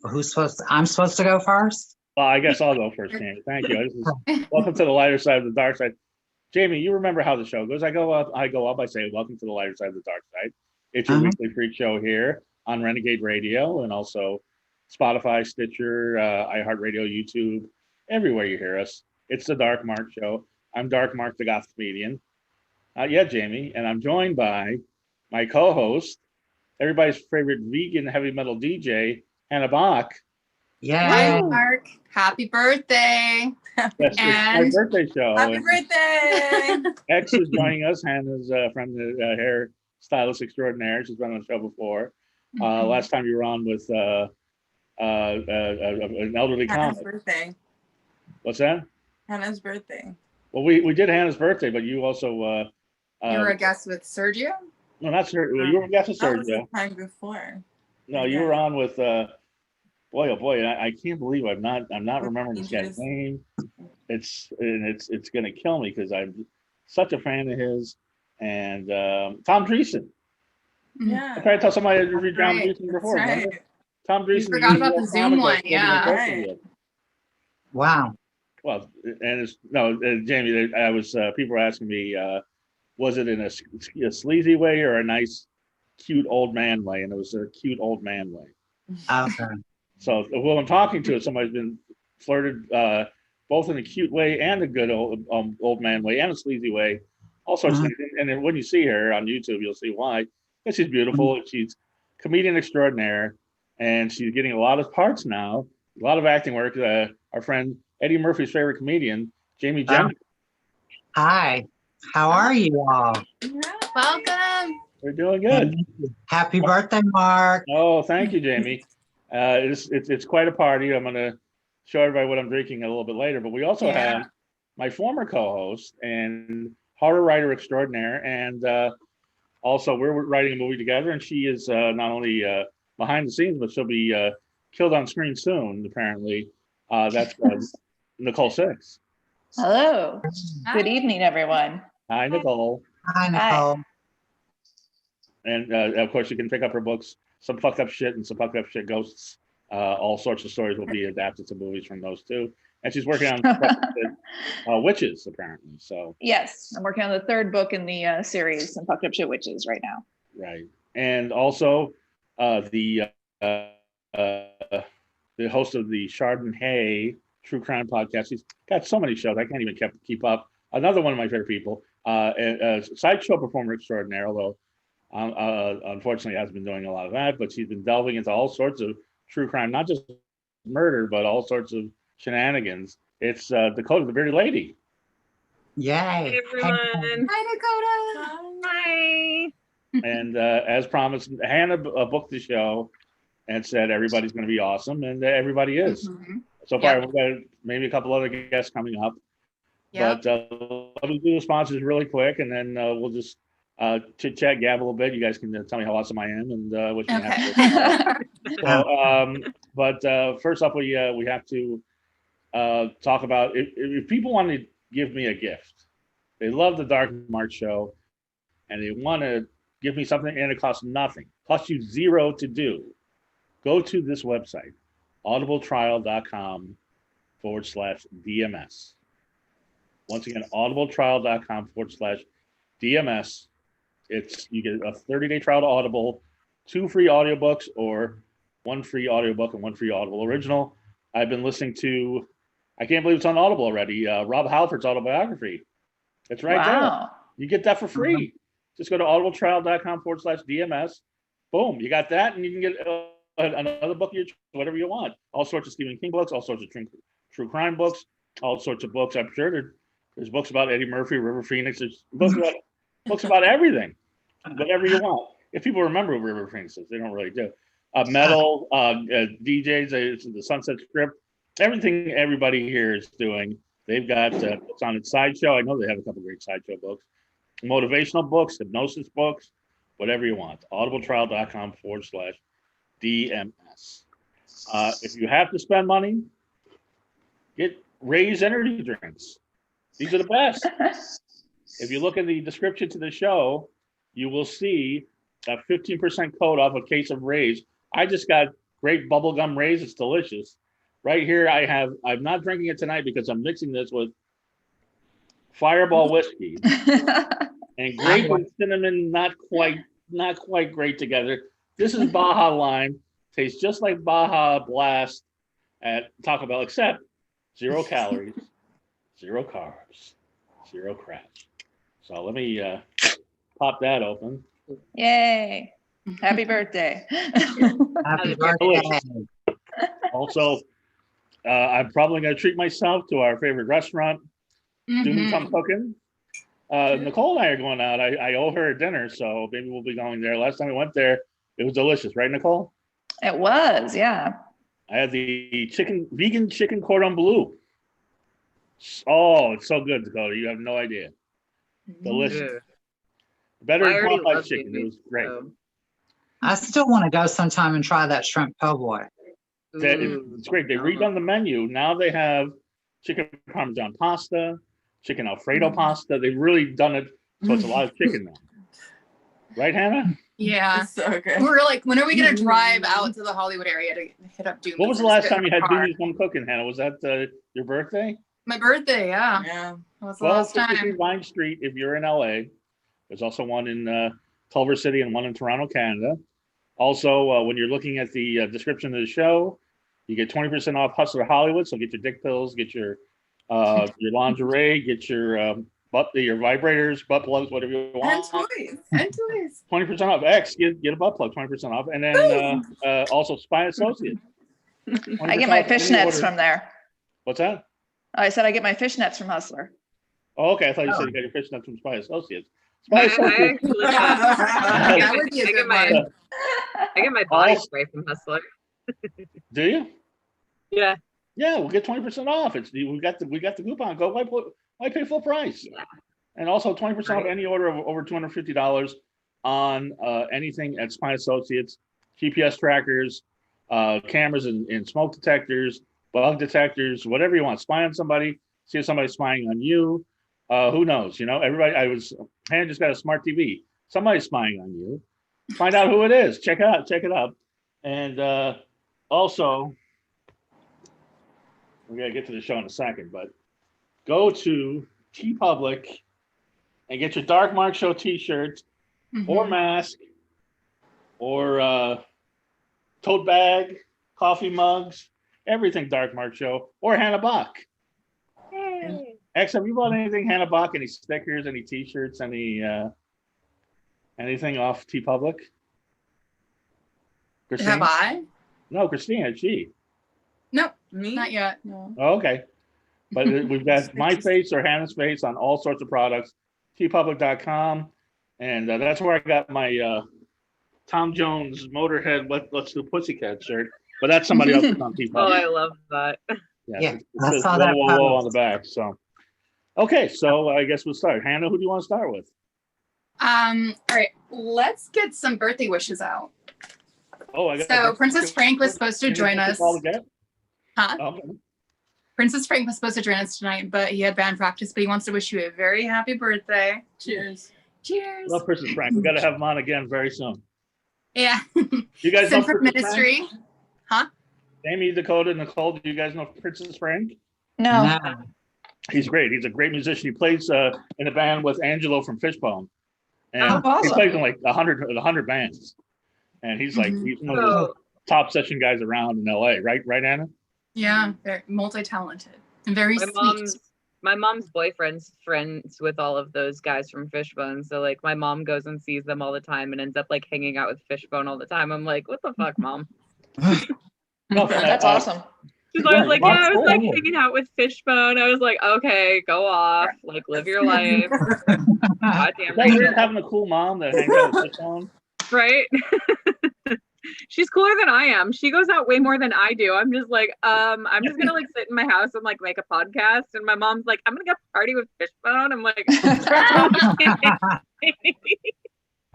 I'm supposed to go first? Well, I guess I'll go first, Jamie. Thank you. Welcome to the lighter side of the dark side. Jamie, you remember how the show goes. I go up, I say, welcome to the lighter side of the dark side. It's your weekly freak show here on Renegade Radio and also Spotify, Stitcher, iHeartRadio, YouTube, everywhere you hear us. It's the Dark Mark Show. I'm Dark Mark, the goth comedian. Yeah, Jamie, and I'm joined by my co-host, everybody's favorite vegan heavy metal DJ, Hannah Bach. Yeah. Hi, Mark. Happy birthday. Yes, it's my birthday show. Happy birthday. X is joining us. Hannah's from the hair stylist extraordinaire. She's been on the show before. Last time you were on with an elderly Hannah's comic. birthday. What's that? Hannah's birthday. Well, we did Hannah's birthday, but you also... you were a guest with Sergio? No, not Sergio. You were a guest with Sergio. That was the time before. No, you were on with... boy, oh boy! I can't believe I'm not remembering this guy's name. It's gonna kill me because I'm such a fan of his. And Tom Dreesen. Yeah. I tried to tell somebody to read Tom Dreesen before. Right. Tom Dreesen. You forgot about the Zoom one, yeah. Right. Wow. Well, and it's Jamie. I was people were asking me, was it in a sleazy way or a nice, cute old man way? And it was a cute old man way. Okay. So who I'm talking to is somebody's been flirted both in a cute way and a good old man way and a sleazy way, all sorts of things. And then when you see her on YouTube, you'll see why. Because she's beautiful. She's comedian extraordinaire, and she's getting a lot of parts now, a lot of acting work. Our friend Eddie Murphy's favorite comedian, Jamie Gendron. Hi. How are you all? Welcome. We're doing good. Happy birthday, Mark. Oh, thank you, Jamie. It's quite a party. I'm going to show everybody what I'm drinking a little bit later. But we also have my former co-host and horror writer extraordinaire, and also we're writing a movie together. And she is not only behind the scenes, but she'll be killed on screen soon. Apparently, that's Nicole Sixx. Hello. Good evening, everyone. Hi, Nicole. Hi, Nicole. And of course, you can pick up her books. Some fucked up shit and some fucked up shit ghosts. All sorts of stories will be adapted to movies from those two. And she's working on witches, apparently. So yes, I'm working on the third book in the series, Some Fucked Up Shit Witches, right now. Right, and also the host of the Chardonnay True Crime podcast. He's got so many shows I can't even keep up. Another one of my favorite people, sideshow performer extraordinaire, although. Unfortunately, hasn't been doing a lot of that, but she's been delving into all sorts of true crime, not just murder, but all sorts of shenanigans. It's Dakota, the Bearded Lady. Yay. Hey, everyone. Hi, Dakota. Hi. And as promised, Hannah booked the show and said everybody's going to be awesome, and everybody is. So far, we've got maybe a couple other guests coming up. But let me do the sponsors really quick, and then we'll just chit chat, gab a little bit. You guys can tell me how awesome I am and what you have to do. But first up, we have to talk about if people want to give me a gift, they love the Dark Mark Show, and they want to give me something, and it costs nothing, costs you zero to do. Go to this website, audibletrial.com/DMS. Once again, audibletrial.com/DMS. You get a 30-day trial to Audible, 2 free audiobooks, or 1 free audiobook and 1 free Audible original. I've been listening to, I can't believe it's on Audible already, Rob Halford's autobiography. It's right there. You get that for free. Just go to audibletrial.com/DMS. Boom, you got that, and you can get another book, whatever you want. All sorts of Stephen King books, all sorts of true crime books, all sorts of books. I'm sure there's books about Eddie Murphy, River Phoenix. There's books about everything, whatever you want. If people remember who River Phoenix is, they don't really do. Metal, DJs, the Sunset Strip, everything everybody here is doing. They've got it's on its sideshow. I know they have a couple great sideshow books, motivational books, hypnosis books, whatever you want. audibletrial.com/DMS. If you have to spend money, get Raze energy drinks. These are the best. If you look in the description to the show, you will see a 15% code off a case of Raze. I just got great bubblegum Raze. It's delicious. Right here, I'm not drinking it tonight because I'm mixing this with Fireball whiskey and grape and cinnamon, not quite great together. This is Baja Lime. Tastes just like Baja Blast at Taco Bell, except 0 calories, 0 carbs, 0 crash. So let me pop that open. Yay. Happy birthday. Happy birthday. Also, I'm probably going to treat myself to our favorite restaurant, doing some cooking. Nicole and I are going out. I owe her a dinner, so maybe we'll be going there. Last time we went there, it was delicious, right, Nicole? It was, yeah. I had the vegan chicken cordon bleu. Oh, it's so good, Dakota. You have no idea. Delicious. Yeah. Better I than already Popeye love chicken. vegan, It was great. so. I still want to go sometime and try that shrimp po' boy. It's great. They redone the menu. Now they have chicken parmesan pasta, chicken Alfredo pasta. They've really done it so it's a lot of chicken now. Right, Hannah? Yeah. It's so good. We're like, when are we gonna drive out to the Hollywood area to hit up Doomie's? What was the and last sit time in you the had car? Doomie's home cooking, Hannah? Was that your birthday? My birthday, yeah. Yeah. That was the last 1253 time. Vine Street if you're in LA. There's also one in Culver City and one in Toronto, Canada. Also, when you're looking at the description of the show, you get 20% off Hustler Hollywood. So get your dick pills, get your lingerie, get your vibrators, butt plugs, whatever you And want. toys. And toys. 20% off. X, get a butt plug, 20% off. And then also Spy Associates. I get my 20% off any fishnets order. from there. What's that? I said I get my fishnets from Hustler. Oh, okay. I thought you said you got your fishnets from Spy Associates. I Spy Associates. actually That would be a good one. I get my body spray from Hustler. Do you? Yeah. Yeah, we'll get 20% off. We got the coupon code. Why pay full price? Yeah. And also 20% off Right. any order of over $250 on anything at Spy Associates, GPS trackers, cameras and smoke detectors, bug detectors, whatever you want. Spy on somebody, see if somebody's spying on you. Who knows? You know, Hannah just got a smart TV. Somebody's spying on you. Find out who it is. Check it out. And also, we're gonna get to the show in a second, but go to TeePublic and get your Dark Mark Show T-shirt or mask or tote bag, coffee mugs, everything Dark Mark Show or Hannah Bach. Yay. X, have you bought anything Hannah Bach? Any stickers? Any T-shirts? Anything off TeePublic? Christine? Have I? No, Christine. She. Nope, Me? not yet. No. Oh, okay. But we've got my face or Hannah's face on all sorts of products. TeePublic.com, and that's where I got my Tom Jones Motorhead Let's Do Pussycat shirt. But that's somebody else that's on TeePublic. Oh, I love that. Yeah, it I says saw that whoa, whoa, whoa on post. the back. So, okay, so I guess we'll start. Hannah, who do you want to start with? All right, let's get some birthday wishes out. Oh, I got. So Princess Frank was supposed to join us. Huh? Okay. Princess Frank was supposed to join us tonight, but he had band practice, but he wants to wish you a very happy birthday. Cheers. Cheers. Love Princess Frank. We got to have him on again very soon. Yeah. You guys know Sinford Princess Frank? Ministry. Huh? Amy, Dakota, Nicole, do you guys know Princess Frank? No. Nah. He's great. He's a great musician. He plays in a band with Angelo from Fishbone. And Oh, awesome. he plays in like 100 bands. And he's like, he's one of the So, top session guys around in LA, right, Anna? Yeah, very multi-talented and very my sweet. mom's boyfriend's friends with all of those guys from Fishbone. So like my mom goes and sees them all the time and ends up like hanging out with Fishbone all the time. I'm like, what the fuck, mom? No, That's awesome. She's always like, yeah, I was like Cool. hanging out with Fishbone. I was like, okay, go off, like live your life. Goddamn Is that right. weird having a cool mom that hangs out with Fishbone? Right? She's cooler than I am. She goes out way more than I do. I'm just like, I'm just gonna like sit in my house and like make a podcast. And my mom's like, I'm gonna go party with Fishbone. I'm like,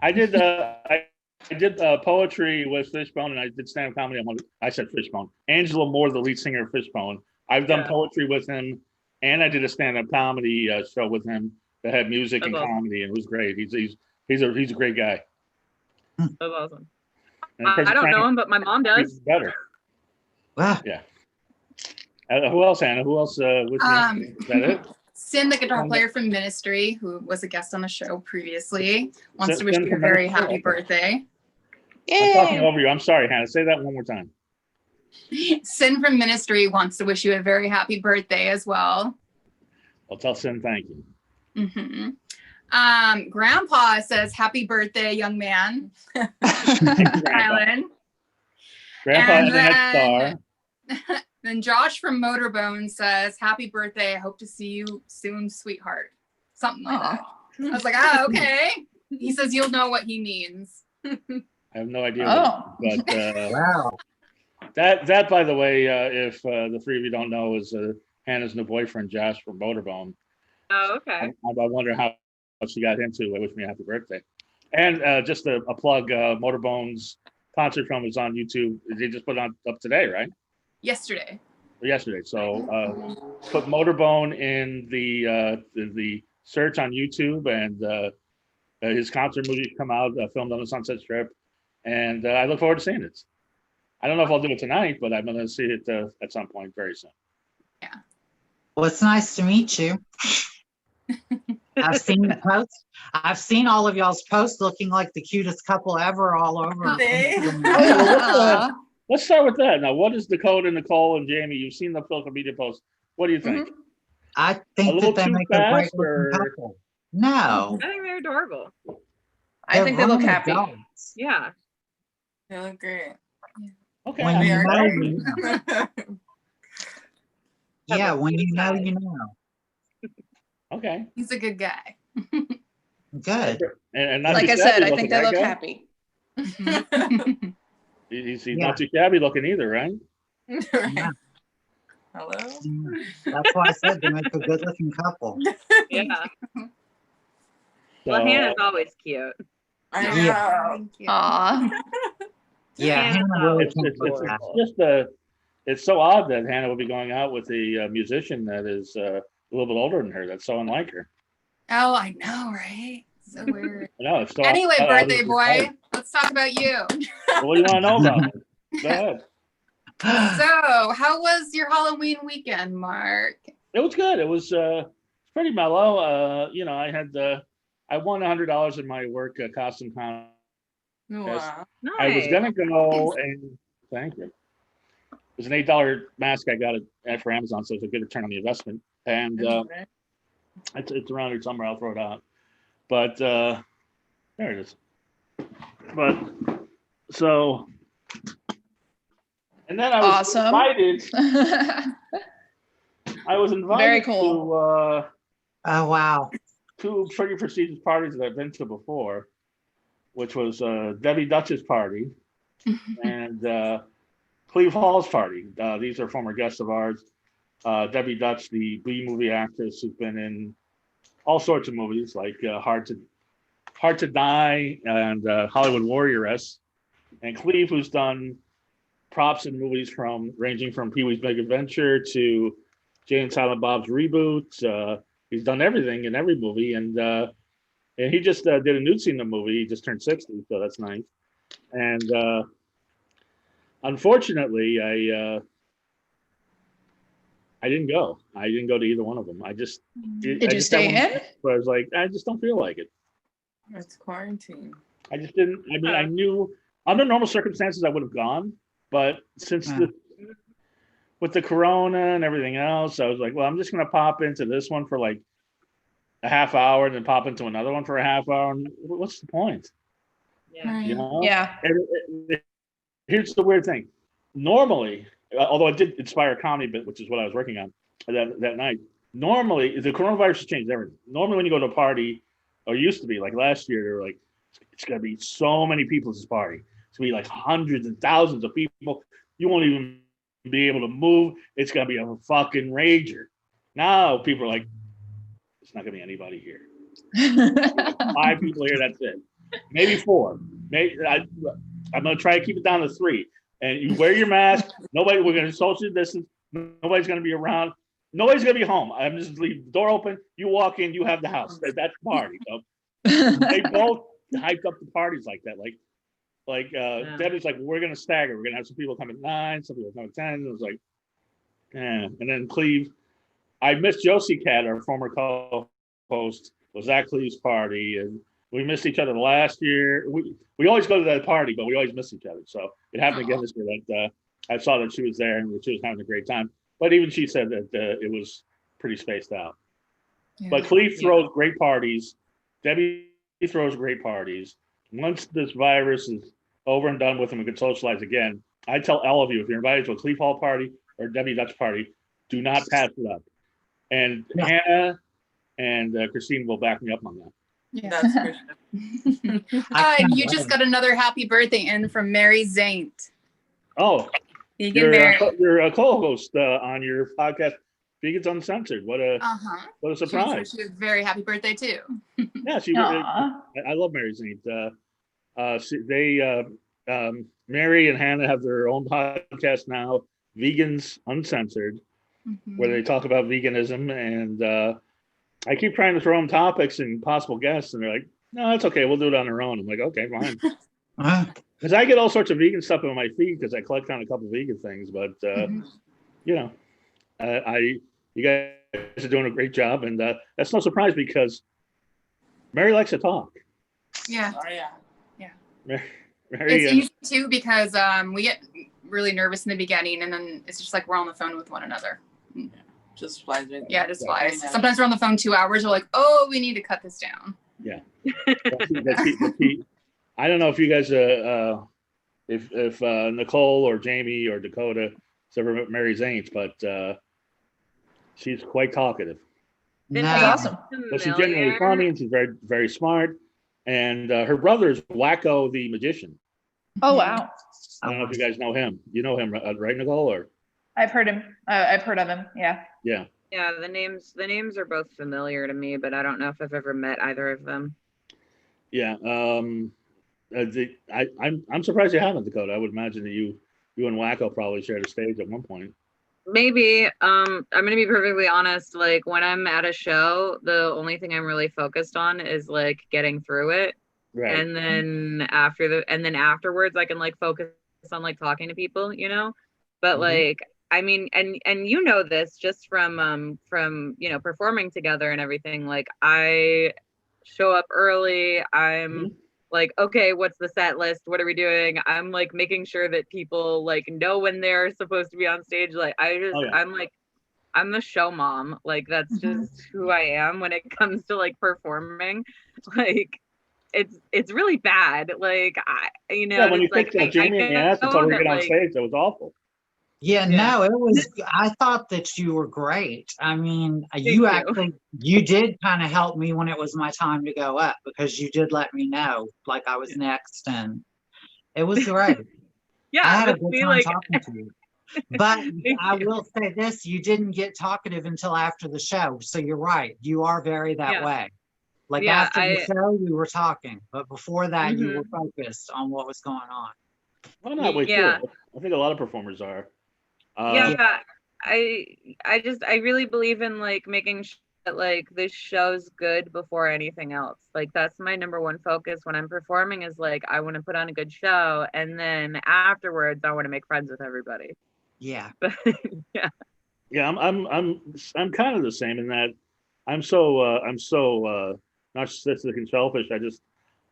I did poetry with Fishbone, and I did stand-up comedy. I said Fishbone. Angela Moore, the lead singer of Fishbone. I've done Yeah. poetry with him, and I did a stand-up comedy show with him that had music and That's awesome. comedy, and it was great. He's a great guy. that's awesome. And of course, I don't know Frank him, but my mom is does. better. Well, Who else, Hannah? Who else with me? Is that it? Sin, the guitar player from Ministry, who was a guest on the show previously, wants to wish Sin you a from very Ministry? happy birthday. I'm talking Yay! over you. I'm sorry, Hannah. Say that one more time. Sin from Ministry wants to wish you a very happy birthday as well. I'll tell Sin thank you. Grandpa says, happy birthday, young man. Island. Grandpa And is an ex-star. Then Josh from Motorbone says, happy birthday. I hope to see you soon, sweetheart. Something like that. I was like, okay. He says you'll know what he means. I have no idea. Oh. But wow. that, by the way, if the three of you don't know, is Hannah's new boyfriend, Josh from Motorbone. Oh, okay. I wonder how she got him to wish me a happy birthday. And just a plug, Motorbone's concert film is on YouTube. They just put it up today, right? Yesterday. Or yesterday. So put Motorbone in the search on YouTube, and his concert movie come out, filmed on the Sunset Strip, and I look forward to seeing it. I don't know if I'll do it tonight, but I'm going to see it at some point very soon. Yeah. Well, it's nice to meet you. I've seen the posts. I've seen all of y'all's posts looking like the cutest couple ever all over. Let's start with that. Now, what is Dakota, Nicole, and Jamie? You've seen the social media posts. What do you think? I A think little that they too make a great fast, or- looking couple. No. I think they're adorable. I think they look grown happy. adults. Yeah. They look great. Okay. When I you mean, know, hey, you know. Yeah, when you know, you know. okay. He's a good guy. Good. And not Like too I said, shabby I looking, think they right, look guys? happy. He's Yeah. not too shabby looking either, right? Yeah. Hello? That's why I said they make a good looking couple. Yeah. So, Well, Hannah's always cute. I know. Yeah. Thank you. Aw. Yeah, Hannah's Hannah really always can it's pull that. just it's so odd that Hannah would be going out with a musician that is a little bit older than her. That's so unlike her. Oh, I know, right? So weird. I know. It's so Anyway, odd. birthday boy, let's talk about you. Well, what do you want to know about it? Go ahead. So, how was your Halloween weekend, Mark? It was good. It was pretty mellow. I won $100 in my work costume contest. Wow. Nice. I was gonna go and thank you. It was an $8 mask I got it for Amazon, so it's a good return on the investment. And it's around here somewhere. I'll throw it out. But there it is. But so, and then I was Awesome. invited. I was invited Very cool. to Oh, wow. two pretty prestigious parties that I've been to before, which was Debbie Dutch's party and Cleve Hall's party. These are former guests of ours. Debbie Dutch, the B movie actress who's been in all sorts of movies like Hard to Die and Hollywood Warrioress, and Cleve, who's done props in movies ranging from Pee-wee's Big Adventure to Jay and Silent Bob's reboot. He's done everything in every movie, and he just did a nude scene in the movie. He just turned 60, so that's nice. And unfortunately, I didn't go. I didn't go to either one of them. Did you stay in? But I was like, I just don't feel like it. It's quarantine. I just didn't. I mean, I knew under normal circumstances I would have gone, but since with the corona and everything else, I was like, well, I'm just going to pop into this one for like a half hour and then pop into another one for a half hour. And what's the point? Yeah. You know? Yeah. Here's the weird thing. Normally, although I did inspire a comedy bit, which is what I was working on that night. Normally, the coronavirus has changed everything. Normally, when you go to a party, or used to be like last year, they were like, it's going to be so many people at this party. It's going to be like hundreds and thousands of people. You won't even be able to move. It's going to be a fucking rager. Now people are like, it's not going to be anybody here. 5 people here, that's it. Maybe 4. Maybe I'm going to try to keep it down to 3. And you wear your mask. We're going to social distance. Nobody's going to be around. Nobody's going to be home. I'm just leave the door open. You walk in, you have the house. That's the party. So they both hyped up the parties like that. Like, Like Debbie's like, we're gonna stagger. We're gonna have some people come at 9, some people come at 10. It was like, and then Cleve. I missed Josie Cat, our former co-host, was at Cleve's party, and we missed each other last year. We always go to that party, but we always miss each other. So it happened again this year that I saw that she was there and that she was having a great time. But even she said that it was pretty spaced out. Yeah. But Cleve throws great parties. Debbie throws great parties. Once this virus is over and done with and we can socialize again, I tell all of you, if you're invited to a Cleve Hall party or Debbie Dutch party, do not pass it up. And Hannah and Christine will back me up on that. Yeah. That's for sure. And you just got another happy birthday in from Mary Zaint. Oh, Vegan Mary. you're a co-host on your podcast, Vegans Uncensored. What a surprise! She was very happy birthday too. Yeah, I love Mary Zaint. Mary and Hannah have their own podcast now, Vegans Uncensored, where they talk about veganism. And I keep trying to throw them topics and possible guests, and they're like, "No, it's okay. We'll do it on our own." I'm like, "Okay, fine." Because I get all sorts of vegan stuff on my feed because I collect on a couple of vegan things. But you know, you guys are doing a great job, and that's no surprise because Mary likes to talk. Yeah. Oh yeah. Mary, It's easy too because we get really nervous in the beginning, and then it's just like we're on the phone with one another. Just flies right. Yeah, just flies. Sometimes we're on the phone 2 hours. We're like, oh, we need to cut this down. Yeah. That's I don't know if you guys, if Nicole or Jamie or Dakota has ever met Mary Zaint, but she's quite talkative. That's awesome. But she's genuinely funny and she's very, very smart. And her brother is Wacko the Magician. Oh wow! I don't know if you guys know him. You know him, right, Nicole? Or I've heard him. I've heard of him. Yeah. Yeah. Yeah, the names are both familiar to me, but I don't know if I've ever met either of them. Yeah. I'm surprised you haven't, Dakota. I would imagine that you and Wacko probably shared a stage at one point. Maybe. I'm gonna be perfectly honest. Like when I'm at a show, the only thing I'm really focused on is like getting through it. Right. And then afterwards I can like focus on like talking to people, you know? But like I mean, and you know this just from you know, performing together and everything. Like I show up early. I'm like, okay, what's the set list? What are we doing? I'm like making sure that people like know when they're supposed to be on stage. Like I'm a show mom. Like that's just who I am when it comes to like performing. Like it's really bad. Like you know, when you picked Jamie and asked to tell her to get on stage, that was awful. Yeah, no, it was, I thought that you were great. I mean, you did kind of help me when it was my time to go up because you did let me know like I was next and it was great. Yeah, I had a good time talking to you. But I will say this, you didn't get talkative until after the show. So you're right. You are very that way. Like after the show, we were talking, but before that, you were focused on what was going on. Well, not way too. I think a lot of performers are. I really believe in like making sure that like this show's good before anything else. Like that's my number one focus when I'm performing is like I want to put on a good show, and then afterwards I want to make friends with everybody. Yeah. Yeah, I'm kind of the same in that I'm so narcissistic and selfish.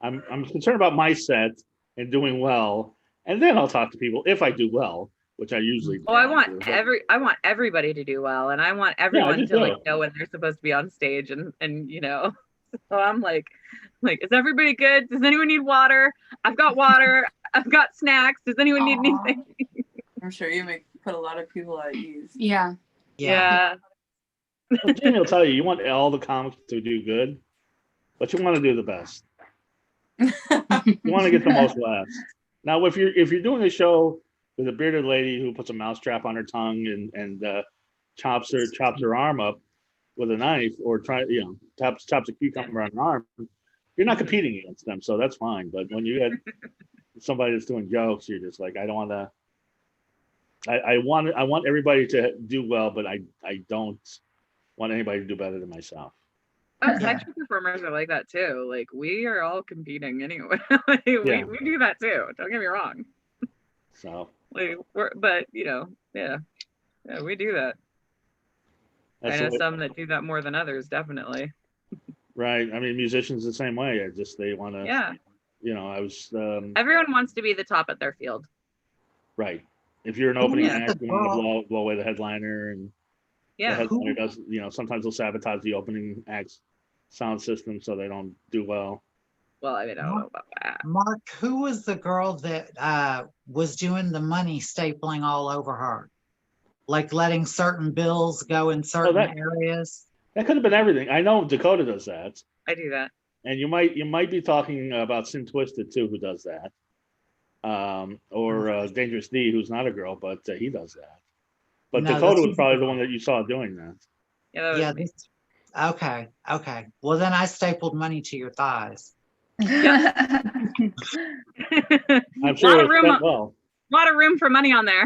I'm concerned about my set and doing well, and then I'll talk to people if I do well, which I usually do. Oh, I want everybody to do well, and I want everyone to like know when they're supposed to be on stage, and you know. So I'm like, is everybody good? Does anyone need water? I've got water. I've got snacks. Does anyone need anything? I'm sure you put a lot of people at ease. Yeah. Well, Jamie will tell you, you want all the comics to do good, but you want to do the best. You want to get the most laughs. Now, if you're doing a show with a bearded lady who puts a mousetrap on her tongue and chops her arm up with a knife, or chops a cucumber on her arm, you're not competing against them, so that's fine. But when you get somebody that's doing jokes, you're just like, I don't want to. I want everybody to do well, but I don't want anybody to do better than myself. Oh, sexual performers are like that too. Like we are all competing anyway. Like, we do that too. Don't get me wrong. So like but yeah, we do that. I know some that do that more than others, definitely. Right. I mean, musicians the same way. They want to. Yeah. I was. Everyone wants to be the top at their field. Right. If you're an opening act, you want to blow away the headliner, and the headliner does. Sometimes they'll sabotage the opening act's sound system so they don't do well. Well, I mean, I don't know about that. Mark, who was the girl that was doing the money stapling all over her? Like letting certain bills go in certain areas? That could have been everything. I know Dakota does that. I do that. And you might be talking about Sin Twisted too, who does that. Or Dangerous D, who's not a girl, but he does that. But no, Dakota was probably the one that you saw doing that. Yeah, Okay. Well, then I stapled money to your thighs. I'm sure it went well. A lot of room for money on there.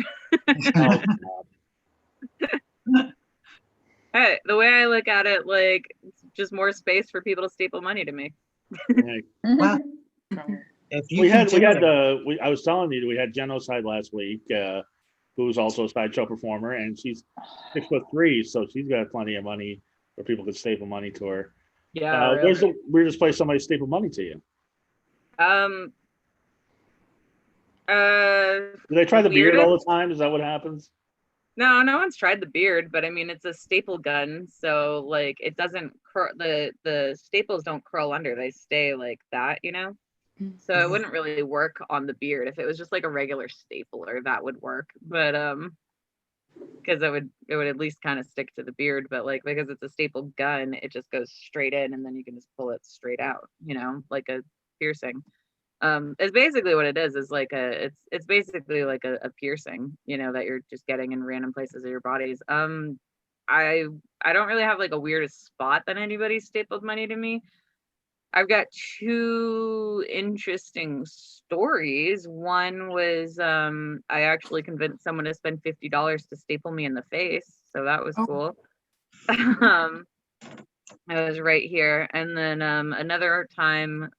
Hey, the way I look at it, like, it's just more space for people to staple money to me. Well, I was telling you, we had Genocide last week, who's also a sideshow performer, and she's 6'3", so she's got plenty of money where people could staple money to her. Yeah. Really. Where's the weirdest place somebody stapled money to you? Do they try the beard all the time? Is that what happens? No one's tried the beard, but I mean, it's a staple gun, so like it doesn't the staples don't curl under; they stay like that, So it wouldn't really work on the beard. If it was just like a regular stapler, that would work, but because it would at least kind of stick to the beard. But like because it's a staple gun, it just goes straight in, and then you can just pull it straight out, like a piercing. It's basically what it is like it's basically like a piercing, that you're just getting in random places of your bodies. I don't really have like a weirdest spot that anybody's stapled money to me. I've got two interesting stories. One was I actually convinced someone to spend $50 to staple me in the face, so that was cool. I was right here. And then another time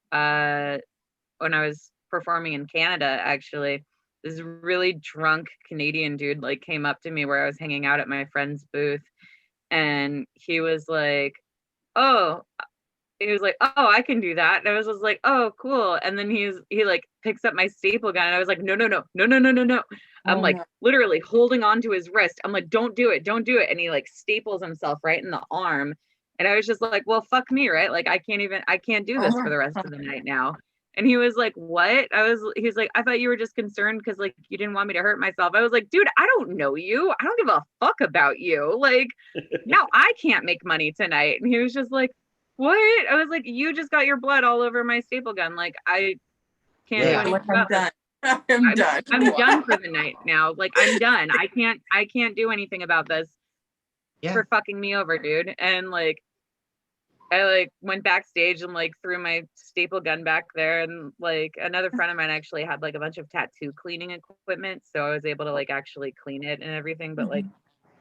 when I was performing in Canada, actually, this really drunk Canadian dude like came up to me where I was hanging out at my friend's booth, and he was like, oh, I can do that. And I was just like, oh, cool. And then he like picks up my staple gun, and I was like, no. I'm like literally holding onto his wrist. I'm like, don't do it. And he like staples himself right in the arm. And I was just like, well, fuck me, right? Like I can't do this for the rest of the night now. And he was like, what? He was like, I thought you were just concerned because like you didn't want me to hurt myself. I was like, dude, I don't know you. I don't give a fuck about you. Like now I can't make money tonight. And he was just like, what? I was like, you just got your blood all over my staple gun. Like I can't do anything about this. I'm done. I'm done for the night now. Like I'm done. I can't do anything about this for fucking me over, dude. And like I like went backstage and like threw my staple gun back there, and like another friend of mine actually had like a bunch of tattoo cleaning equipment, so I was able to like actually clean it and everything. But like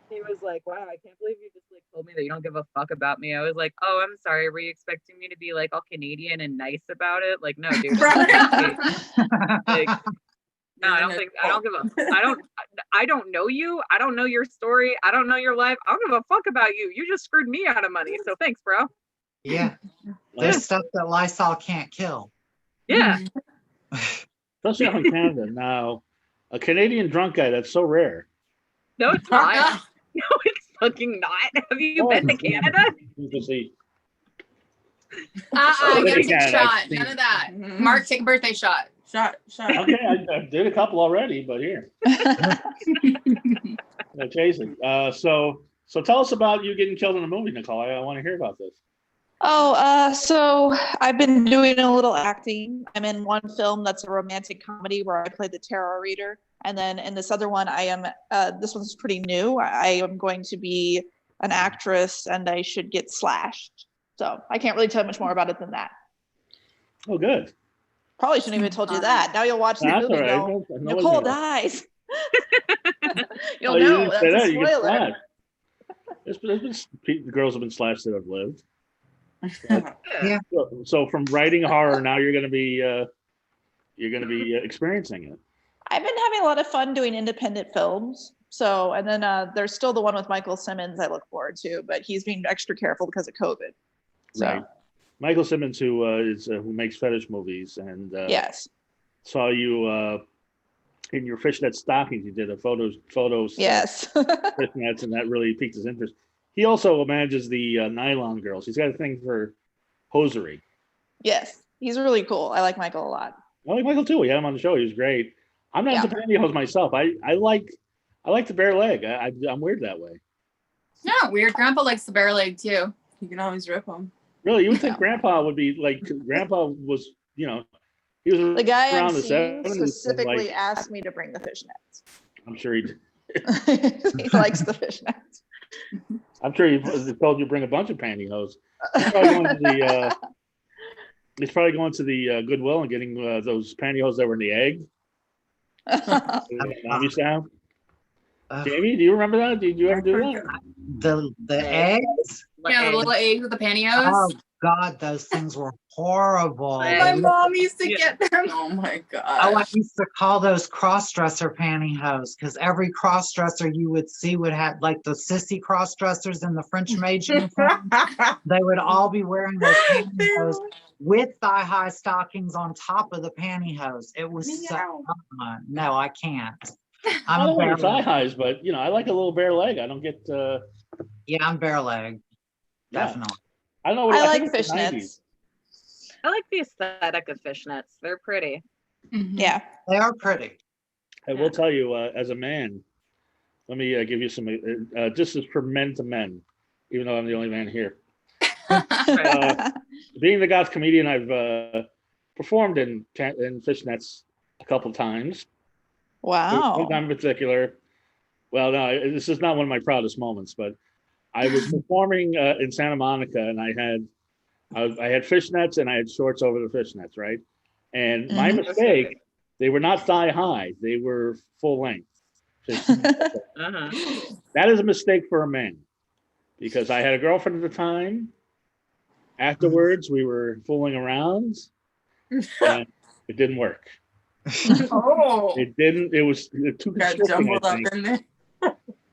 he was like, wow, I can't believe you just like told me that you don't give a fuck about me. I was like, oh, I'm sorry, were you expecting me to be like all Canadian and nice about it? Like no, dude. Like, no, I don't know you. I don't know your story. I don't know your life. I don't give a fuck about you. You just screwed me out of money. So thanks, bro. Yeah. There's stuff that Lysol can't kill. Yeah. Especially out in Canada. Now, a Canadian drunk guy, that's so rare. No, it's not. No, it's fucking not. Have you been to Canada? You gotta take a shot. None of that. Mark, take a birthday shot. Shot. Okay, I did a couple already, but here. No chasing. So tell us about you getting killed in a movie, Nicole. I want to hear about this. So I've been doing a little acting. I'm in one film that's a romantic comedy where I play the tarot reader. And then in this other one, I am, this one's pretty new. I am going to be an actress, and I should get slashed. So I can't really tell much more about it than that. Oh, good. Probably shouldn't even have told you that. Now you'll watch the movie and go, Nicole dies. You'll know. That's a spoiler. There's been girls have been slashed that have lived. Yeah. So from writing horror, now you're going to be experiencing it. I've been having a lot of fun doing independent films. So, and then there's still the one with Michael Simmons I look forward to, but he's being extra careful because of COVID. So. Right. Michael Simmons, who makes fetish movies, and yes, saw you in your fishnet stockings. You did a photos. Yes. Fishnets, and that really piqued his interest. He also manages the nylon girls. He's got a thing for hosiery. Yes, he's really cool. I like Michael a lot. I like Michael too. We had him on the show. He was great. I'm not into pantyhose myself. I like the bare leg. I'm weird that way. Yeah, weird. Grandpa likes the bare leg too. You can always rip them. Really, you would think Grandpa would be like. Grandpa was, he was the guy around I'm the seeing 70s, specifically asked me to bring the fishnets. I'm sure he did. He likes the fishnets. I'm sure he told you to bring a bunch of pantyhose. He's probably going to the Goodwill and getting those pantyhose that were in the egg. Mom used to have. Jamie, do you remember that? Did you ever do that? The eggs? Yeah, the little eggs with the pantyhose. Oh God, those things were horrible. My mom used to get them. Oh my god. Oh, I used to call those cross-dresser pantyhose because every cross-dresser you would see would have, like the sissy cross-dressers in the French maid uniform. They would all be wearing those pantyhose with thigh-high stockings on top of the pantyhose. It was so no, I can't. I don't wear thigh highs, but I like a little bare leg. I don't get. Yeah, I'm bare leg. Definitely. I don't know. I like fishnets. I like the aesthetic of fishnets. They're pretty. Mm-hmm. Yeah, they are pretty. I will tell you, as a man, let me give you some. This is for men to men, even though I'm the only man here. Being the goth comedian, I've performed in fishnets a couple times. Wow. One time in particular. Well, no, this is not one of my proudest moments, but I was performing in Santa Monica, and I had fishnets and I had shorts over the fishnets, right? And my mistake, they were not thigh high; they were full length. That is a mistake for a man, because I had a girlfriend at the time. Afterwards, we were fooling around, and it didn't work. It didn't. It was too constricting, I think. Up in there.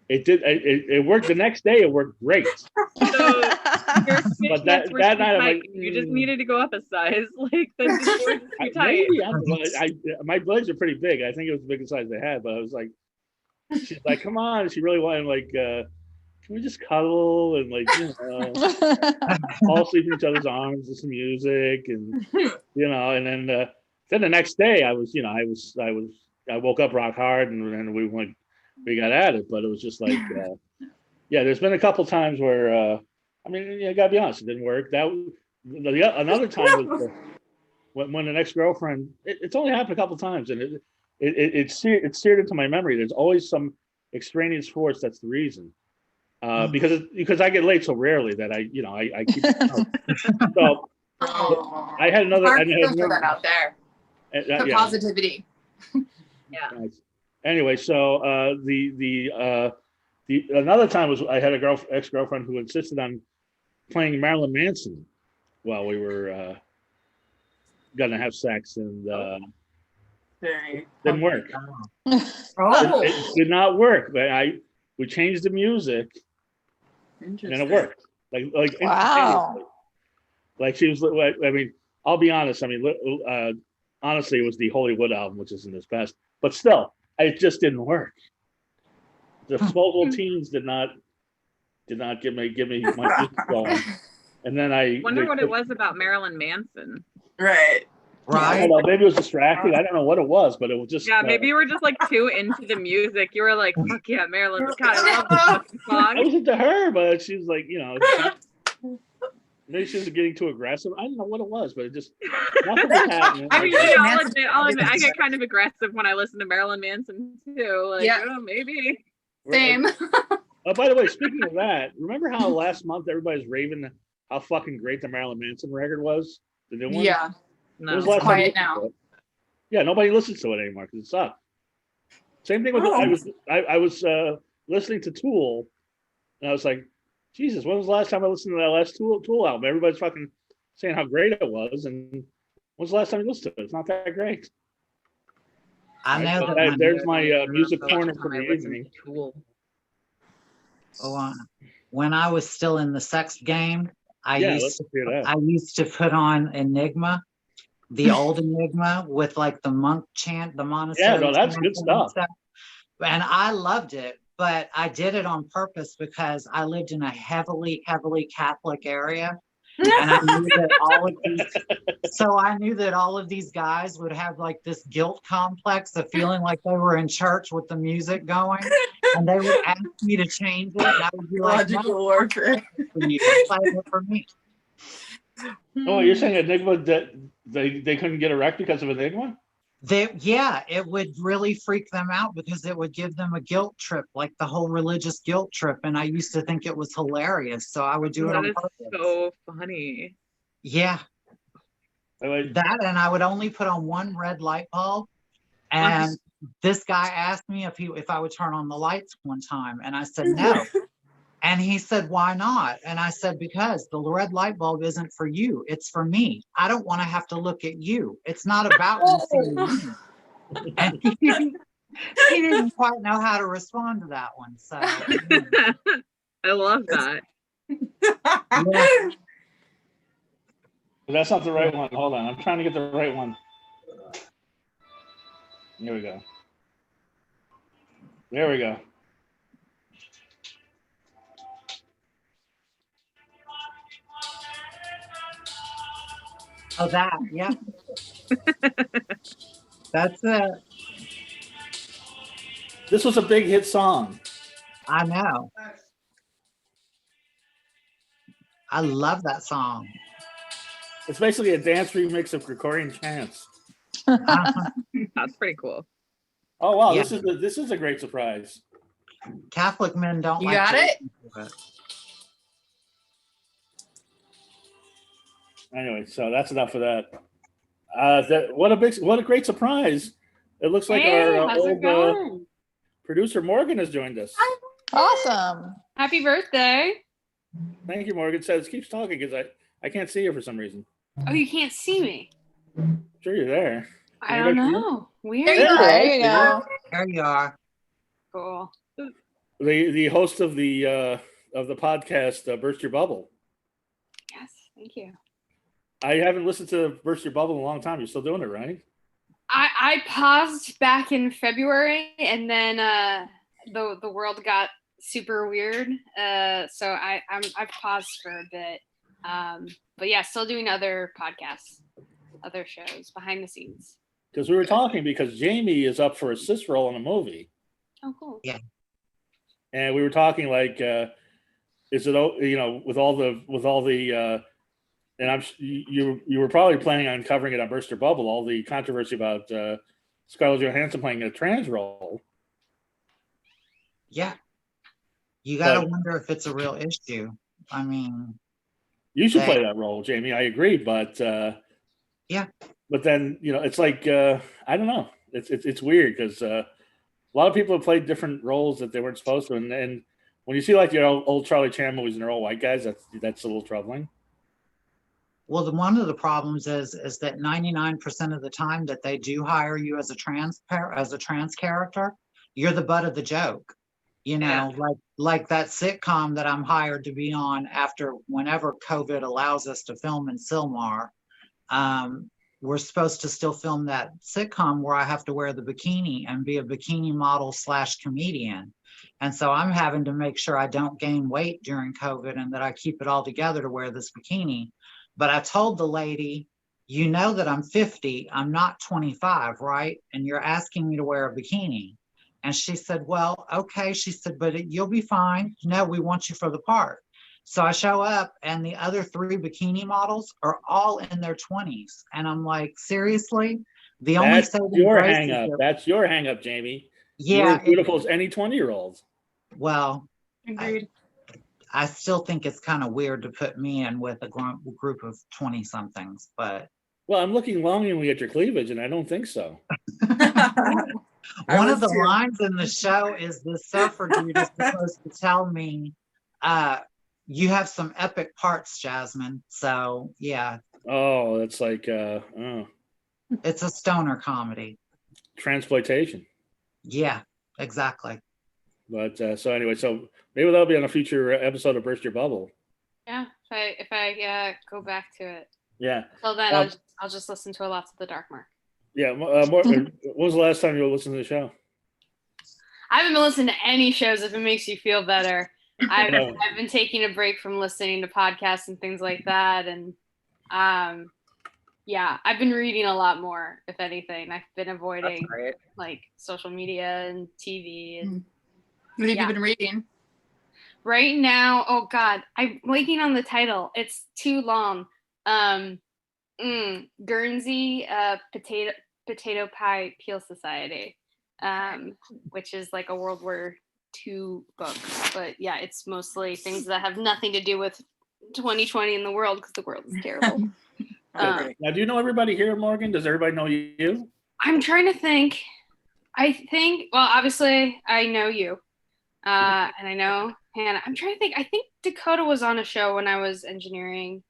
It did. It worked the next day. It worked great. So but that night, I'm like, you just needed to go up a size. Like that's too tight. My legs are pretty big. I think it was the biggest size they had. But I was like, she's like, come on. She really wanted like, can we just cuddle and like, all sleep in each other's arms with some music and and then the next day I woke up rock hard and we got at it, but it was just like, there's been a couple times where, I gotta be honest, it didn't work. Another time was when an ex-girlfriend, it's only happened a couple times, and it seared into my memory. There's always some extraneous force that's the reason. Because I get laid so rarely that I keep so I had another. I had that out there. The positivity. Yeah. Nice. Anyway, so the another time was I had a ex-girlfriend who insisted on playing Marilyn Manson while we were gonna have sex, and didn't work. It did not work. But we changed the music, and it worked. Like wow. Like she was. I mean, I'll be honest. I mean, honestly, it was the Hollywood album, which isn't his best, but still, it just didn't work. The Disposable Teens did not give me my music going. And then I wonder what it was about Marilyn Manson. Right. I don't know, maybe it was distracting. I don't know what it was, but it was just maybe you were just like too into the music. You were like, fuck yeah, Marilyn. God, I love this fucking song. I was into her, but she was like, maybe she was getting too aggressive. I don't know what it was, but it just nothing was happening. I mean, I'll admit, I get kind of aggressive when I listen to Marilyn Manson too. Like, maybe. Same. Oh, by the way, speaking of that, remember how last month everybody's raving how fucking great the Marilyn Manson record was? The new one? Yeah. No, it's quiet now. Yeah, nobody listens to it anymore because it sucked. Same thing with I was listening to Tool, and I was like, Jesus, when was the last time I listened to that last Tool album? Everybody's fucking saying how great it was, and when's the last time you listened to it? It's not that great. I know But that. there's my music corner for the evening. When I was still in the sex game, I used to put on Enigma, the old Enigma with like the monk chant, the monastery. Yeah, no, that's good stuff. And I loved it, but I did it on purpose because I lived in a heavily Catholic area. And I knew that all of these guys would have like this guilt complex of feeling like they were in church with the music going, and they would ask me to change it. And I would be like, logical warfare. For me. Oh, you're saying Enigma that they couldn't get erect because of Enigma? It would really freak them out because it would give them a guilt trip, like the whole religious guilt trip. And I used to think it was hilarious, so I would do it on purpose. So funny. Yeah. That, and I would only put on one red light bulb. And this guy asked me if I would turn on the lights one time, and I said no. And he said, why not? And I said, because the red light bulb isn't for you. It's for me. I don't want to have to look at you. It's not about me seeing you. And he didn't quite know how to respond to that one. So I love that. Yeah. That's not the right one. Hold on. I'm trying to get the right one. Here we go. There we go. Oh, that, yeah. That's it. This was a big hit song. I know. I love that song. It's basically a dance remix of Gregorian chants. That's pretty cool. Oh wow, Yeah. This is a great surprise. Catholic men don't You like got it? Anyway, so that's enough of that. What a great surprise! It looks like our old producer Morgan has joined us. Awesome. Happy birthday. Thank you, Morgan. Says keeps talking because I can't see her for some reason. Oh, you can't see me. Sure, you're there. I don't know. Weird. There you go. There you are. Cool. The host of the podcast, Burst Your Bubble. Yes, thank you. I haven't listened to Burst Your Bubble in a long time. You're still doing it, right? I paused back in February, and then the world got super weird. So I've paused for a bit. But yeah, still doing other podcasts, other shows behind the scenes. Because we were talking because Jamie is up for a cis role in a movie. Oh, cool. Yeah. And we were talking like, is it with all the and you were probably planning on covering it on Burst Your Bubble, all the controversy about Scarlett Johansson playing a trans role. Yeah. You got to wonder if it's a real issue. I mean, you should play that role, Jamie. I agree, but yeah. But then it's like I don't know. It's weird because a lot of people have played different roles that they weren't supposed to, and when you see like old Charlie Chan movies and they're all white guys, that's a little troubling. Well, one of the problems is that 99% of the time that they do hire you as a trans character, you're the butt of the joke. Like that sitcom that I'm hired to be on after whenever COVID allows us to film in Sylmar. We're supposed to still film that sitcom where I have to wear the bikini and be a bikini model / comedian. And so I'm having to make sure I don't gain weight during COVID and that I keep it all together to wear this bikini. But I told the lady, that I'm 50, I'm not 25, right? And you're asking me to wear a bikini. And she said, well, okay. She said, but you'll be fine. No, we want you for the part. So I show up and the other 3 bikini models are all in their 20s. And I'm like, seriously? That's your hang up. That's your hang up, Jamie. Yeah. You're as beautiful as any 20-year-olds. Well, Agreed. I still think it's kind of weird to put me in with a group of 20-somethings, but. Well, I'm looking longingly at your cleavage, and I don't think so. One of the lines in the show is the surfer dude is supposed to tell me, you have some epic parts, Jasmine. So yeah. Oh, that's like It's a stoner comedy. transploitation. Yeah, exactly. But so anyway, so maybe that'll be on a future episode of Burst Your Bubble. Yeah, if I go back to it. Yeah. Till then, I'll just listen to lots of The Dark Mark. Yeah. When was the last time you listened to the show? I haven't been listening to any shows. If it makes you feel better, I've been taking a break from listening to podcasts and things like that, and yeah, I've been reading a lot more. If anything, I've been avoiding like social media and TV. And what have you been reading? Right now, oh God, I'm blanking on the title. It's too long. Guernsey Potato Pie Peel Society, which is like a World War II book. But yeah, it's mostly things that have nothing to do with 2020 in the world because the world is terrible. Now, do you know everybody here, Morgan? Does everybody know you? I'm trying to think. I think, well, obviously, I know you. And I know Hannah. I'm trying to think. I think Dakota was on a show when I was engineering.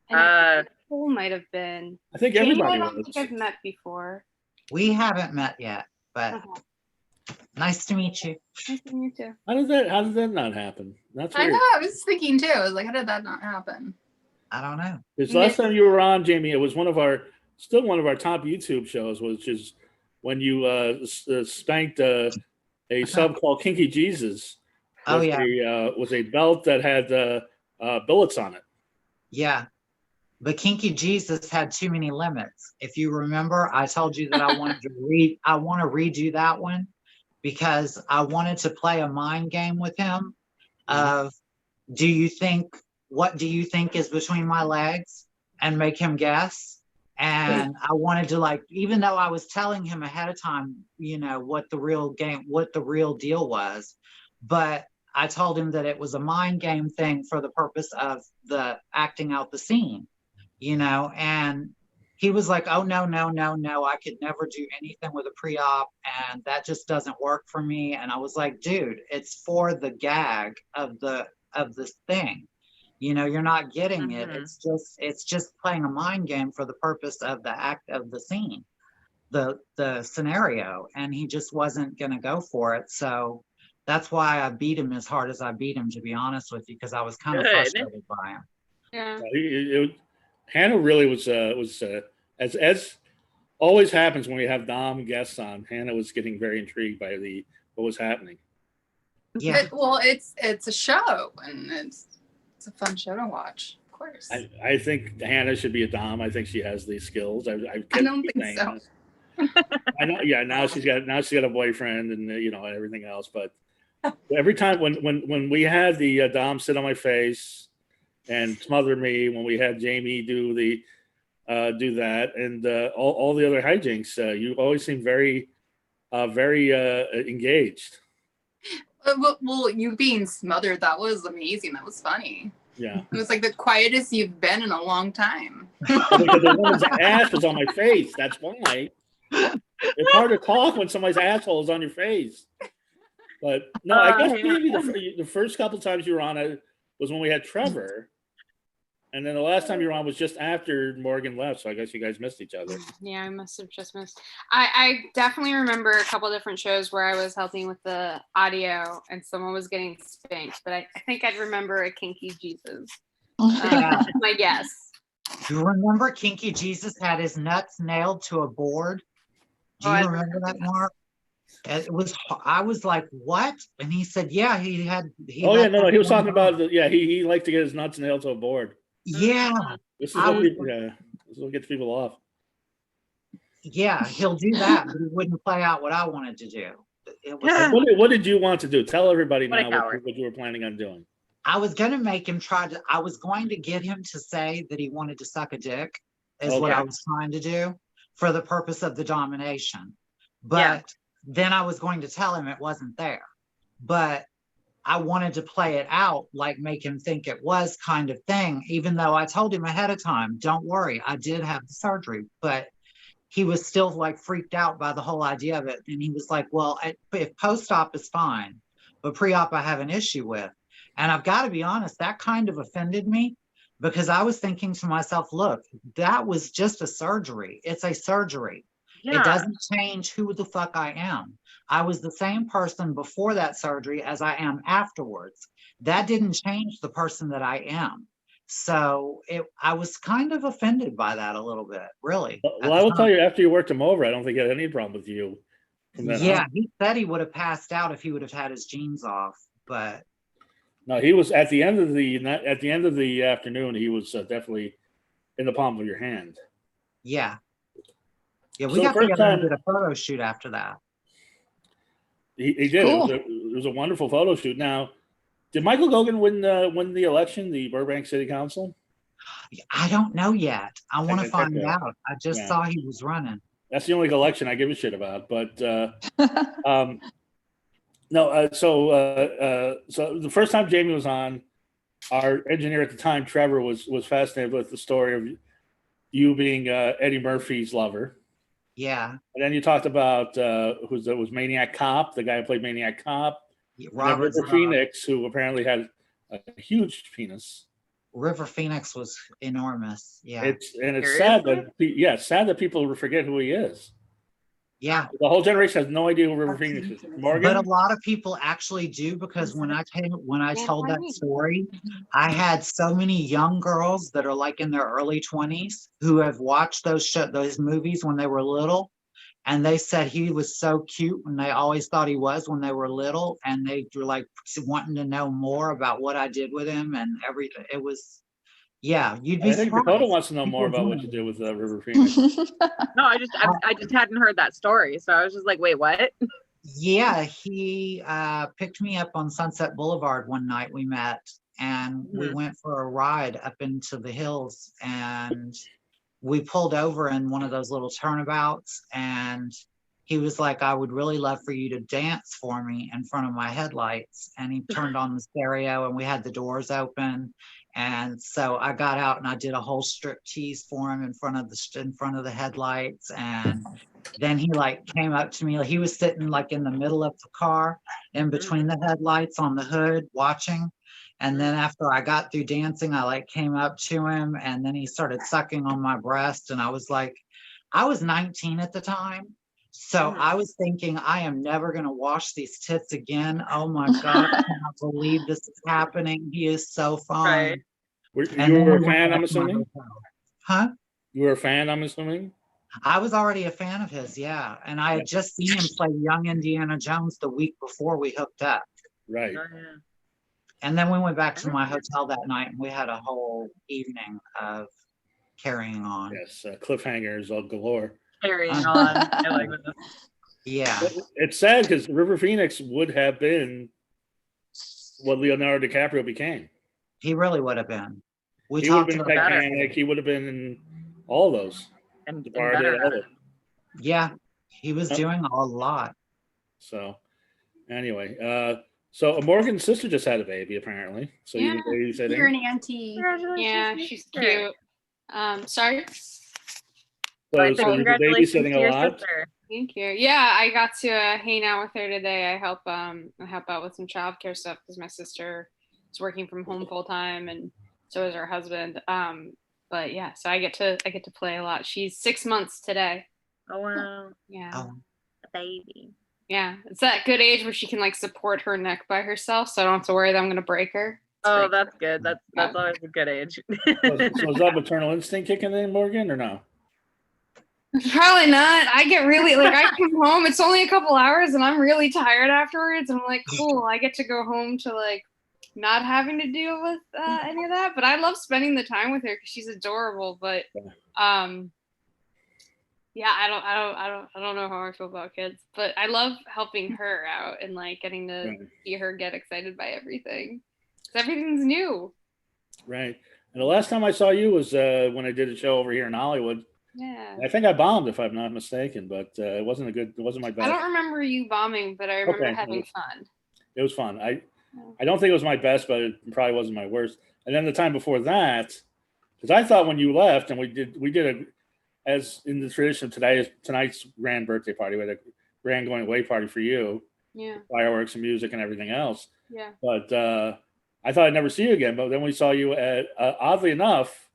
And Nicole might have been. I think Jamie, everybody I don't was. think I've met before. We haven't met yet, but nice to meet you. Nice to meet you too. How did that not happen? That's weird. I know. I was thinking too. I was like, how did that not happen? I don't know. Because last time you were on, Jamie, it was still one of our top YouTube shows, which is when you spanked a sub called Kinky Jesus. Oh yeah. With a belt that had billets on it. Yeah. But Kinky Jesus had too many limits. If you remember, I told you that I want to redo that one because I wanted to play a mind game with him of what do you think is between my legs and make him guess. And I wanted to even though I was telling him ahead of time, what the real deal was, but I told him that it was a mind game thing for the purpose of the acting out the scene, and he was like, oh, no, I could never do anything with a pre-op and that just doesn't work for me. And I was like, dude, it's for the gag of this thing. You're not getting it. It's just playing a mind game for the purpose of the act of the scene, the scenario. And he just wasn't going to go for it. So that's why I beat him as hard as I beat him, to be honest with you, because I was kind of frustrated by him. Yeah. Hannah really was as always happens when we have Dom guests on. Hannah was getting very intrigued by what was happening. Yeah. It's a show and it's a fun show to watch, of course. I think Hannah should be a Dom. I think she has the skills. I don't think so. I know. Yeah. Now she's got a boyfriend and everything else. But every time when we had the Dom sit on my face and smother me, when we had Jamie do that and all the other hijinks, you always seem very engaged. Well, you being smothered, that was amazing. That was funny. Yeah. It was like the quietest you've been in a long time. Because the woman's ass was on my face. That's why. It's hard to talk when somebody's asshole is on your face. But no, I guess maybe the first couple times you were on it was when we had Trevor. And then the last time you were on was just after Morgan left. So I guess you guys missed each other. Yeah, I must have just missed. I definitely remember a couple different shows where I was helping with the audio and someone was getting spanked. But I think I'd remember a Kinky Jesus. My guess. Do you remember Kinky Jesus had his nuts nailed to a board? Do you remember that, Mark? I was like, what? And he said, yeah, he was talking about he liked to get his nuts nailed to a board. Yeah. This will get people off. Yeah, he'll do that, but he wouldn't play out what I wanted to do. What did you want to do? Tell everybody now what you were planning on doing. I was going to make him I was going to get him to say that he wanted to suck a dick what I was trying to do for the purpose of the domination. But then I was going to tell him it wasn't there. But I wanted to play it out, make him think it was kind of thing, even though I told him ahead of time, don't worry, I did have the surgery, but he was still freaked out by the whole idea of it. And he was like, well, if post-op is fine, but pre-op I have an issue with. And I've got to be honest, that kind of offended me because I was thinking to myself, look, that was just a surgery. It's a surgery. Yeah. It doesn't change who the fuck I am. I was the same person before that surgery as I am afterwards. That didn't change the person that I am. So I was kind of offended by that a little bit, really. Well, I will tell you, after you worked him over, I don't think he had any problem with you. Yeah, he said he would have passed out if he would have had his jeans off, but no, he was at the end of the afternoon. He was definitely in the palm of your hand. Yeah, we So got together and did a photo shoot after that. He did. Cool. It was a wonderful photo shoot. Now, did Michael Gogan win the election, the Burbank City Council? I don't know yet. I want to find out. out. I just saw he was running. That's the only election I give a shit about. But no. So the first time Jamie was on, our engineer at the time, Trevor, was fascinated with the story of you being Eddie Murphy's lover. Yeah. And then you talked about was Maniac Cop, the guy who played Maniac Cop. River Phoenix, who apparently had a huge penis. River Phoenix was enormous. Yeah. It's sad that people forget who he is. Yeah. The whole generation has no idea who River Phoenix is. Morgan? But a lot of people actually do, because when I told that story, I had so many young girls that are like in their early 20s who have watched those movies when they were little. And they said he was so cute, and they always thought he was when they were little. And they were like wanting to know more about what I did with him and everything. It was, yeah, you'd be surprised. I think Dakota wants to know more about what you did with River Phoenix. No, I just hadn't heard that story. So I was just like, wait, what? Yeah, he picked me up on Sunset Boulevard one night. We met, and we went for a ride up into the hills, and we pulled over in one of those little turnabouts, and he was like, I would really love for you to dance for me in front of my headlights. And he turned on the stereo, and we had the doors open. And so I got out and I did a whole striptease for him in front of the headlights. And then he like came up to me. He was sitting like in the middle of the car, in between the headlights on the hood, watching. And then after I got through dancing, I like came up to him, and then he started sucking on my breast. And I was like, I was 19 at the time. So I was thinking, I am never going to wash these tits again. Oh my God, I cannot believe this is happening. He is so fine. Right. You were a fan, I'm assuming? Huh? You were a fan, I'm assuming? I was already a fan of his, yeah. And I had just seen him play young Indiana Jones the week before we hooked up. Right. And then we went back to my hotel that night, and we had a whole evening of carrying on. Yes, cliffhangers galore. Carrying on. I like that. Yeah. It's sad because River Phoenix would have been what Leonardo DiCaprio became. He really would have been. He would have been Titanic. He would have been in all those. And yeah, he was doing a lot. So, anyway, so Morgan's sister just had a baby, apparently. So yeah, you're an auntie. Yeah, she's cute. Sorry. So you're babysitting a lot. Sister. Thank you. Yeah, I got to hang out with her today. I help out with some childcare stuff because my sister is working from home full time, and so is her husband. But yeah, so I get to play a lot. She's 6 months today. Oh wow. Yeah. A baby. Yeah, it's that good age where she can like support her neck by herself, so I don't have to worry that I'm gonna break her. Oh, that's good. That's always a good age. So is that maternal instinct kicking in, Morgan, or no? Probably not. I get really like I come home. It's only a couple hours, and I'm really tired afterwards. And I'm like, cool. I get to go home to like not having to deal with any of that. But I love spending the time with her because she's adorable. But yeah, I don't know how I feel about kids, but I love helping her out and like getting to see her get excited by everything. Because everything's new. Right. And the last time I saw you was when I did a show over here in Hollywood. Yeah. I think I bombed, if I'm not mistaken, but it wasn't my best. I don't remember you bombing, but I remember having fun. It was fun. I don't think it was my best, but it probably wasn't my worst. And then the time before that, because I thought when you left, and we did as in the tradition of tonight's grand birthday party, we had a grand going away party for you. Yeah. Fireworks and music and everything else. Yeah. But I thought I'd never see you again, but then we saw you at, oddly enough,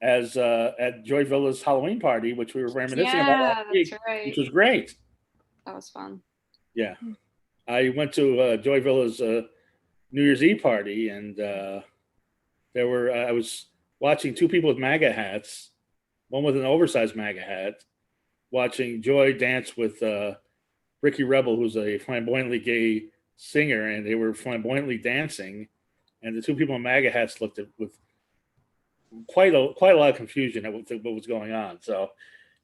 as at Joy Villa's Halloween party, which we were reminiscing about last week, which was great. That was fun. Yeah, I went to Joy Villa's New Year's Eve party, and there were I was watching two people with MAGA hats, one with an oversized MAGA hat, watching Joy dance with Ricky Rebel, who's a flamboyantly gay singer, and they were flamboyantly dancing, and the two people in MAGA hats looked at with quite a lot of confusion at what was going on. So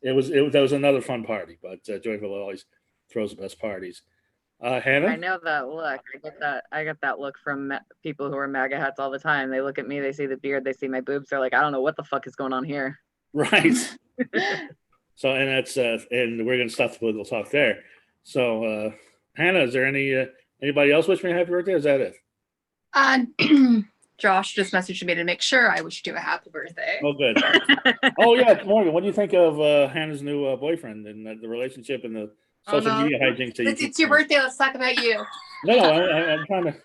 that was another fun party. But Joyville always throws the best parties. Hannah, I know that look. I get that look from people who wear MAGA hats all the time. They look at me, they see the beard, they see my boobs. They're like, I don't know what the fuck is going on here. Right. So, and that's and we're gonna stop the political talk there. So, Hannah, is there anybody else wish me a happy birthday? Or is that it? Josh just messaged me to make sure I wish you a happy birthday. Oh, good. Oh, yeah, Morgan, what do you think of Hannah's new boyfriend and the relationship and the social media hijinks? It's your birthday. Let's talk about you. No, I'm trying to.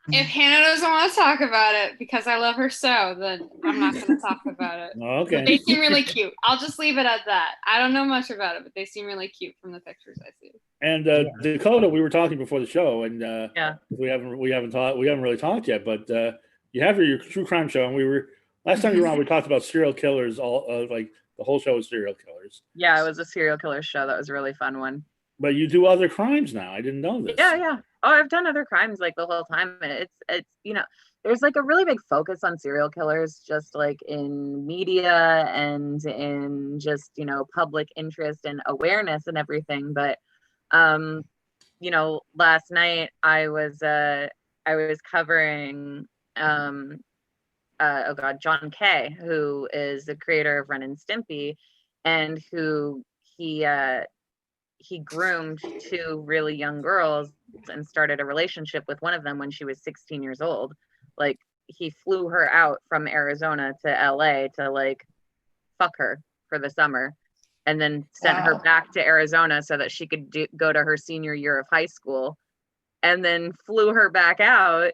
If Hannah doesn't want to talk about it because I love her so, then I'm not going to talk about it. Oh, okay. They seem really cute. I'll just leave it at that. I don't know much about it, but they seem really cute from the pictures I see. And Dakota, we were talking before the show, and we haven't really talked yet, but you have your true crime show, and last time you were on, we talked about serial killers, all like the whole show was serial killers. Yeah, it was a serial killer show. That was a really fun one. But you do other crimes now. I didn't know this. Yeah. Oh, I've done other crimes like the whole time. It's there's like a really big focus on serial killers, just like in media and in just, public interest and awareness and everything. But, last night I was covering, John Kay, who is the creator of Ren and Stimpy, and who he groomed two really young girls and started a relationship with one of them when she was 16 years old. Like, he flew her out from Arizona to LA to like fuck her for the summer, and then sent her back to Arizona so that she could go to her senior year of high school, and then flew her back out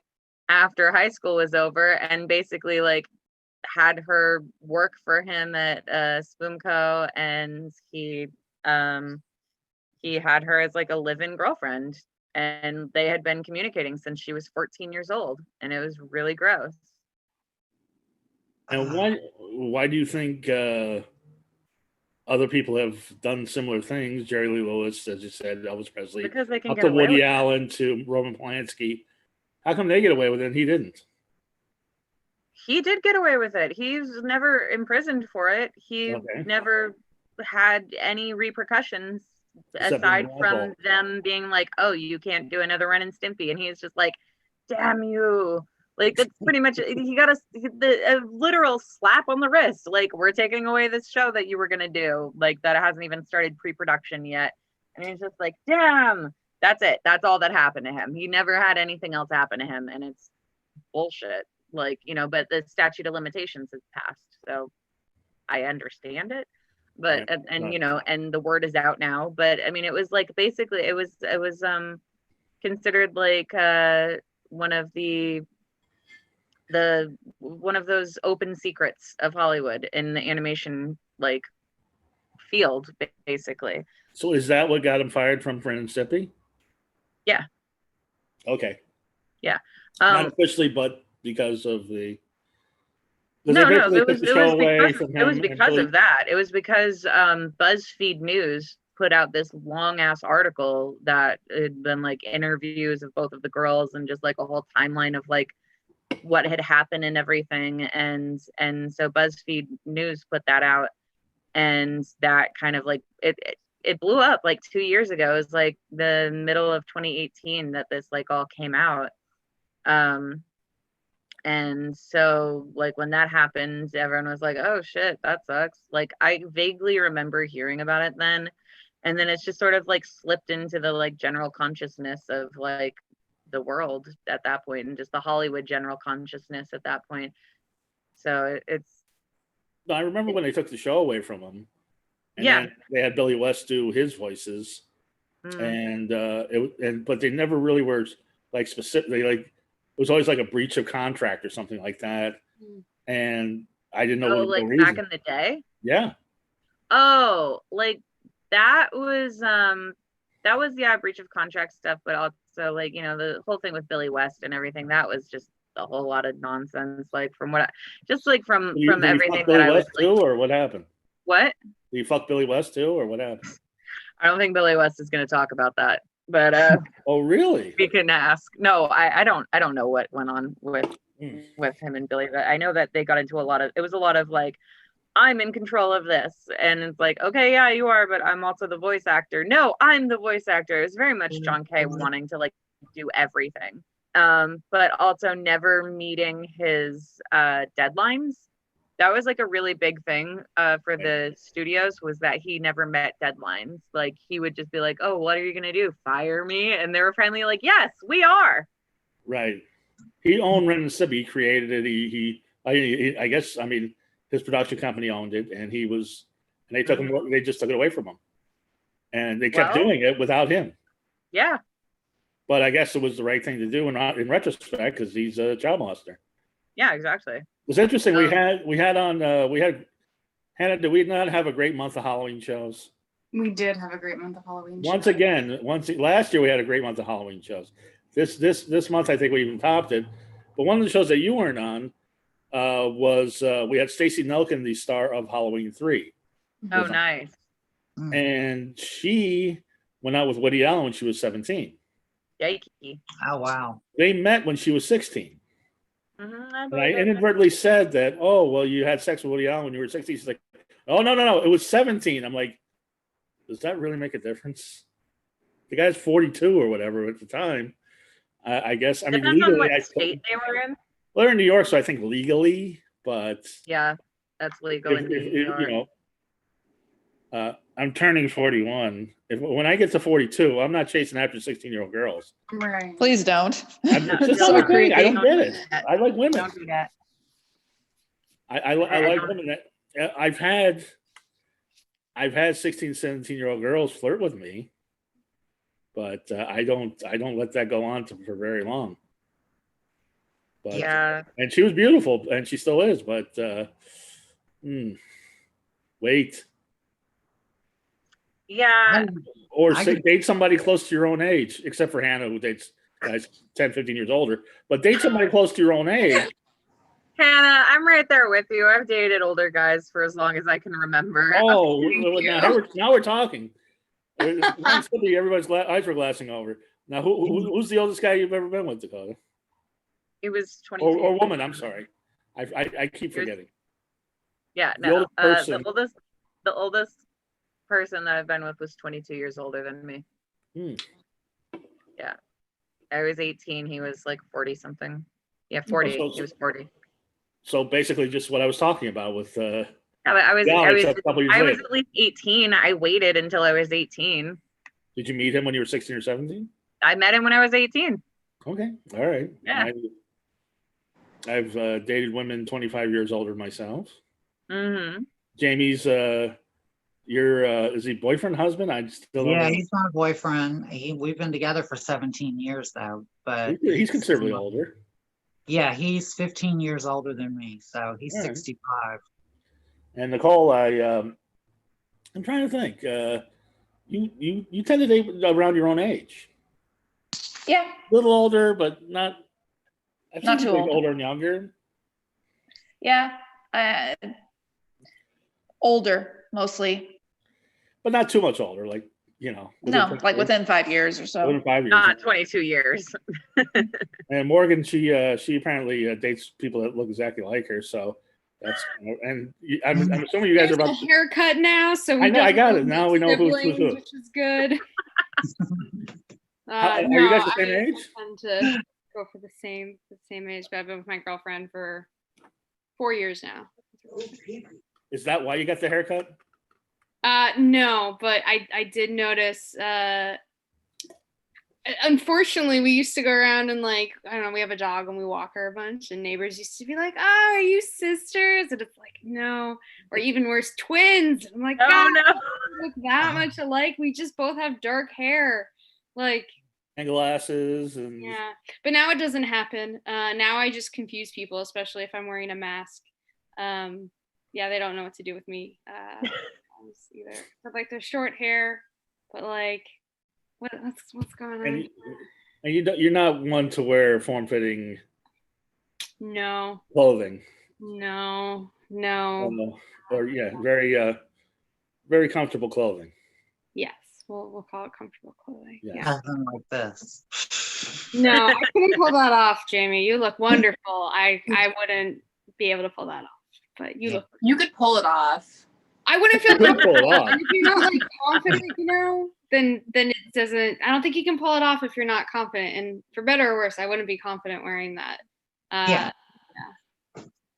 after high school was over, and basically like had her work for him at Spoonco, and he had her as like a live-in girlfriend, and they had been communicating since she was 14 years old, and it was really gross. And why do you think other people have done similar things? Jerry Lee Lewis, as you said, Elvis Presley, because they can up get to away Woody with Allen to Roman Polanski. How come they get away with it and he didn't? He did get away with it. He's never imprisoned for it. He never had any repercussions aside from them being like, oh, you can't do another Ren and Stimpy, and he's just like, damn you. Like, that's pretty much, he got a literal slap on the wrist. Like, we're taking away this show that you were gonna do, like, that hasn't even started pre-production yet. And he's just like, damn, that's it. That's all that happened to him. He never had anything else happen to him, and it's bullshit. Like, but the statute of limitations has passed, so I understand it. But and the word is out now. But I mean, it was like basically it was considered like one of those open secrets of Hollywood in the animation like field, basically. So is that what got him fired from Ren and Stimpy? Yeah. Okay. Yeah. Not officially, but because of the. No, it was because of that. It was because BuzzFeed News put out this long ass article that had been like interviews of both of the girls and just like a whole timeline of like what had happened and everything, and so BuzzFeed News put that out, and that kind of like it blew up like 2 years ago. It was like the middle of 2018 that this like all came out. And so like when that happened, everyone was like, oh shit, that sucks. Like, I vaguely remember hearing about it then, and then it's just sort of like slipped into the like general consciousness of like the world at that point, and just the Hollywood general consciousness at that point. So it's I remember when they took the show away from him, and then they had Billy West do his voices, and but they never really were like specifically like was always like a breach of contract or something like that, and I didn't know what like the reason. back in the day. Yeah. Oh, like that was breach of contract stuff, but also like, you know, the whole thing with Billy West and everything, that was just a whole lot of nonsense. Like from what from everything that I was too, or what happened? What? Did you fuck Billy West too, or what happened? I don't think Billy West is going to talk about that, but oh really? We can ask. No, I don't know what went on with him and Billy. I know that they got into a lot of like, I'm in control of this, and it's like, okay, yeah, you are, but I'm also the voice actor. No, I'm the voice actor. It's very much John Kay wanting to like do everything, but also never meeting his deadlines. That was like a really big thing for the studios, was that he never met deadlines. Like he would just be like, oh, what are you gonna do, fire me? And they were finally like, yes, we are. Right. He owned Ren and Stimpy. He created it. I guess, I mean, his production company owned it, and they took him. They just took it away from him, and they kept doing it without him. Yeah. But I guess it was the right thing to do, in retrospect, because he's a child molester. Yeah, exactly. It was interesting. We had Hannah. Did we not have a great month of Halloween shows? We did have a great month of Halloween shows. Last year we had a great month of Halloween shows. This month I think we even topped it. But one of the shows that you weren't on was we had Stacey Nelkin, the star of Halloween 3. Oh, nice. And she went out with Woody Allen when she was 17. Yikey. Oh, wow. They met when she was 16. Mm-hmm, and I inadvertently said that, oh, well, you had sex with Woody Allen when you were 16. She's like, oh, no, it was 17. I'm like, does that really make a difference? The guy's 42 or whatever at the time. I guess, I mean, legally, what state they were in? Well, they're in New York, so I think legally, but yeah, that's legal in New York. You know, I'm turning 41. When I get to 42, I'm not chasing after 16-year-old girls. Right. Please don't. It's just not my thing. I don't get it. I like women. Don't do that. I like women. I've had 16, 17-year-old girls flirt with me, but I don't let that go on for very long. But, yeah. And she was beautiful, and she still is, but wait. Yeah. Or date somebody close to your own age, except for Hannah, who dates guys 10, 15 years older. But date somebody close to your own age. Hannah, I'm right there with you. I've dated older guys for as long as I can remember. Oh, now we're talking. Everybody's eyes were glassing over. Now, who's the oldest guy you've ever been with, Dakota? It was 22. Or woman, I'm sorry. I keep forgetting. Yeah, no. The oldest person that I've been with was 22 years older than me. Yeah. I was 18. He was like 40 something. Yeah, 40. He was 40. So basically just what I was talking about with I was at least 18. I waited until I was 18. Did you meet him when you were 16 or 17? I met him when I was 18. Okay. All right. Yeah. I've dated women 25 years older myself. Mm-hmm. Jamie's is he boyfriend, husband? I still don't know. He's my boyfriend. We've been together for 17 years though, but he's considerably older. Yeah, he's 15 years older than me, so he's 65. And Nicole, I'm trying to think. You tend to date around your own age. Yeah. A little older, but not too old. Older and younger. Yeah. Older mostly. But not too much older, like, you know. Within 5 years or so. Within 5 years. Not 22 years. And Morgan, she apparently dates people that look exactly like her, so that's, and I'm assuming you guys are about a haircut now, so I got it. Now we know who's who. Which is good. Are you guys the same age? I tend to go for the same age, but I've been with my girlfriend for 4 years now. Is that why you got the haircut? No, but I did notice. Unfortunately, we used to go around and like, I don't know, we have a dog and we walk her a bunch, and neighbors used to be like, "Oh, are you sisters?" And it's like, no, or even worse, twins. I'm like, oh no, we look that much alike. We just both have dark hair. Like, and glasses and Yeah, but now it doesn't happen. Now I just confuse people, especially if I'm wearing a mask. Yeah, they don't know what to do with me either. But like, there's short hair, but like, what's going on? And you're not one to wear form-fitting No. clothing. No. Or very very comfortable clothing. Yes, we'll call it comfortable clothing. Yes. Nothing like this. No, I couldn't pull that off, Jamie. You look wonderful. I wouldn't be able to pull that off, but you look. You could pull it off. I wouldn't feel You could pull it comfortable. off. If you're not like confident, then it doesn't. I don't think you can pull it off if you're not confident. And for better or worse, I wouldn't be confident wearing that. Yeah.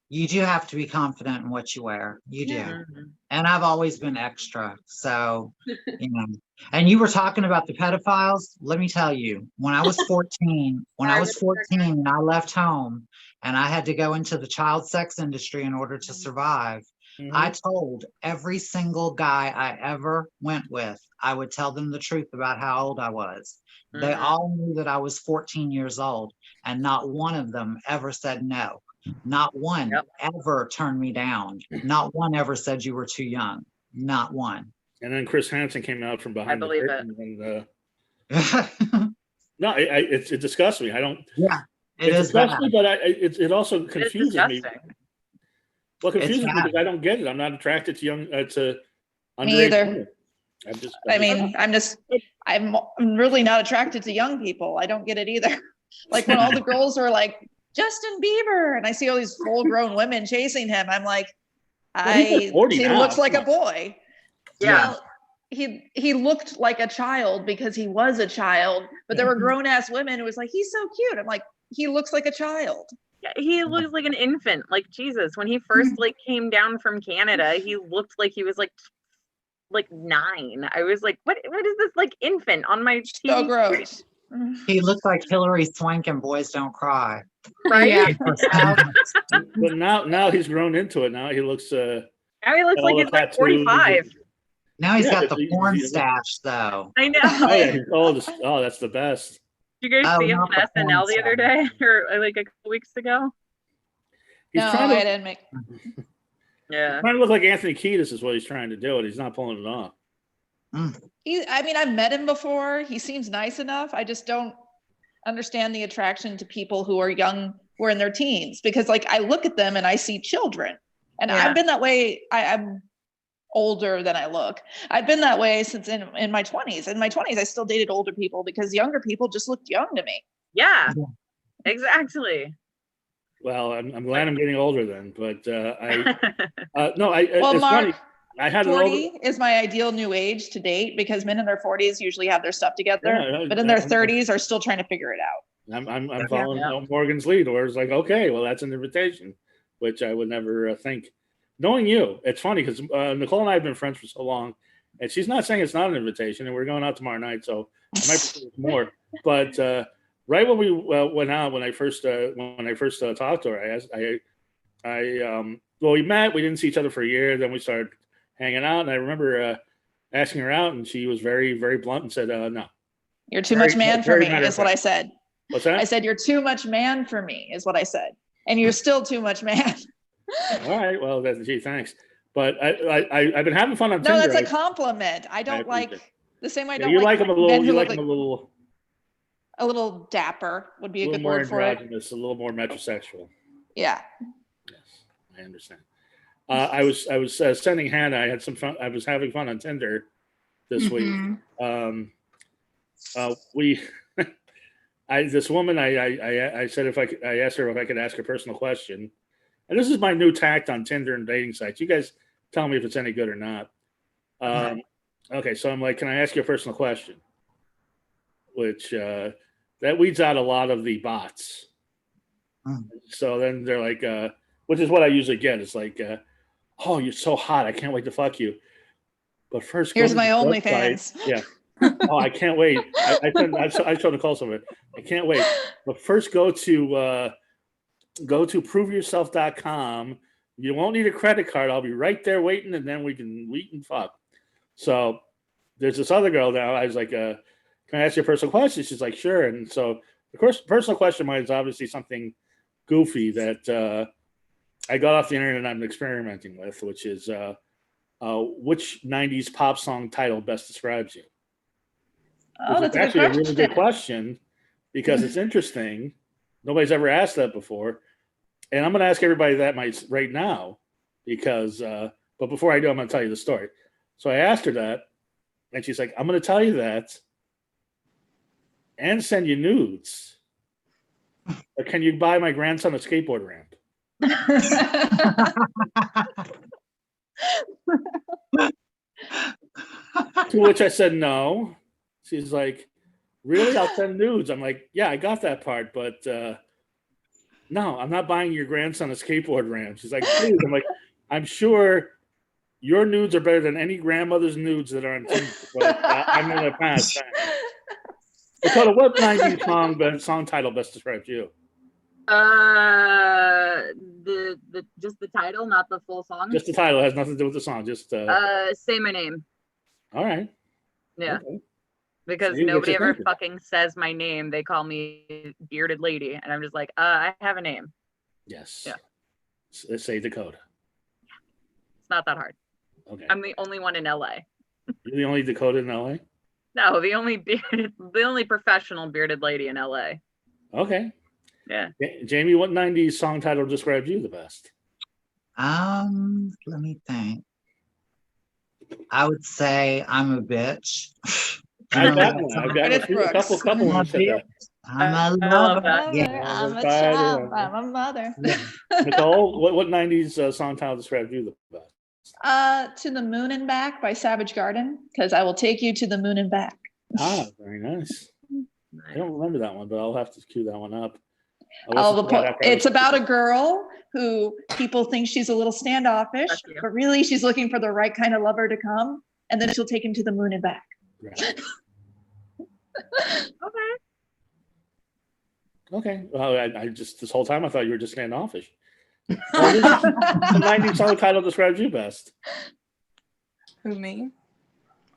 You do have to be confident in what you wear. You do. And I've always been extra. So, and you were talking about the pedophiles. Let me tell you, when I was 14, and I left home and I had to go into the child sex industry in order to survive, I told every single guy I ever went with, I would tell them the truth about how old I was. They all knew that I was 14 years old, and not one of them ever said no. Not one ever turned me down. Not one ever said you were too young. Not one. And then Chris Hansen came out from behind the curtain. No, it disgusts me. I don't. Yeah, it disgusts me, but it also confuses me. What confuses me because I don't get it. I'm not attracted to young to underage Me either. women. I'm really not attracted to young people. I don't get it either. Like when all the girls are like Justin Bieber, and I see all these full-grown women chasing him, I'm like, he looks like a boy. Yeah. Well, he looked like a child because he was a child, but there were grown-ass women who was like, he's so cute. I'm like, he looks like a child. Yeah, he looks like an infant. Like Jesus, when he first came down from Canada, he looked like he was like 9. I was like, what is this like infant on my TV? So gross. He looked like Hillary Swank in Boys Don't Cry. Right? But now he's grown into it. Now he looks now he looks like he's like 45. Now he's got the porn stash though. I know. Oh, yeah, he's old. Oh, that's the best. Did you guys see him on SNL the other day or like a couple weeks ago? I didn't make. Yeah. Trying to look like Anthony Kiedis is what he's trying to do, and he's not pulling it off. I've met him before. He seems nice enough. I just don't understand the attraction to people who are young, who are in their teens, because like I look at them and I see children, and I've been that way. I'm older than I look. I've been that way since in my 20s. In my 20s, I still dated older people because younger people just looked young to me. Yeah, exactly. Well, I'm glad I'm getting older then, but Well, it's Mark, funny. I had 40 is my ideal new age to date because men in their 40s usually have their stuff together, but in their 30s are still trying to figure it out. I'm following Morgan's lead, where it's like, okay, well, that's an invitation, which I would never think. Knowing you, it's funny because Nicole and I have been friends for so long, and she's not saying it's not an invitation, and we're going out tomorrow night, so I might pursue more. But right when we went out, when I first talked to her, we met. We didn't see each other for a year. Then we started hanging out, and I remember asking her out, and she was very, very blunt and said, "No, you're too much man for me," is what I said. What's that? I said, "You're too much man for me," is what I said, and you're still too much man. All right, well, gee, thanks. But I've been having fun on Tinder. No, that's a compliment. I don't like the same way. I don't you like him a little. You like him a little dapper would be a good more word for it. A little more metrosexual. Yeah. Yes, I understand. I was sending Hannah. I had some fun. I was having fun on Tinder this week. This woman. I said I asked her if I could ask a personal question, and this is my new tact on Tinder and dating sites. You guys tell me if it's any good or not. Okay, so I'm like, can I ask you a personal question? Which that weeds out a lot of the bots. So then they're like, which is what I usually get. It's like, oh, you're so hot. I can't wait to fuck you. But first, here's my OnlyFans. Yeah. Oh, I can't wait. I showed Nicole some of it. I can't wait. But first, go to proveyourself.com. You won't need a credit card. I'll be right there waiting, and then we can fuck. So there's this other girl now. I was like, can can I ask you a personal question? She's like, sure. And so of course, personal question mine is obviously something goofy that I got off the internet and I'm experimenting with, which is which 90s pop song title best describes you? Oh, that's actually a really good question because it's interesting. Nobody's ever asked that before. And I'm going to ask everybody that right now because, but before I do, I'm going to tell you the story. So I asked her that and she's like, I'm going to tell you that and send you nudes. But can you buy my grandson a skateboard ramp? To which I said no. She's like, really? I'll send nudes. I'm like, yeah, I got that part, but no, I'm not buying your grandson a skateboard ramp. She's like, please. I'm like, I'm sure your nudes are better than any grandmother's nudes that are on Tinder, but I'm going to pass. Dakota, what 90s song title best describes you? Just the title, not the full song. Just the title. It has nothing to do with the song. Just Say My Name. All right. Yeah. Okay. Because nobody ever fucking says my name. They call me Bearded Lady, and I'm just like, I have a name. Yes. Yeah. Let's say Dakota. It's not that hard. Okay. I'm the only one in LA. You're the only Dakota in LA? No, the only professional bearded lady in LA. Okay. Yeah. Jamie, what 90s song title describes you the best? Let me think. I would say I'm a bitch. I've got a couple ones said that. I'm a lover. I'm a child. I'm a mother. Nicole, what 90s song title describes you the best? To the Moon and Back by Savage Garden, because I will take you to the moon and back. Ah, very nice. I don't remember that one, but I'll have to cue that one up. It's about a girl who people think she's a little standoffish, but really she's looking for the right kind of lover to come, and then she'll take him to the moon and back. Right. Okay. Well, I just this whole time I thought you were just standoffish. The 90s song title describes you best. Who, me?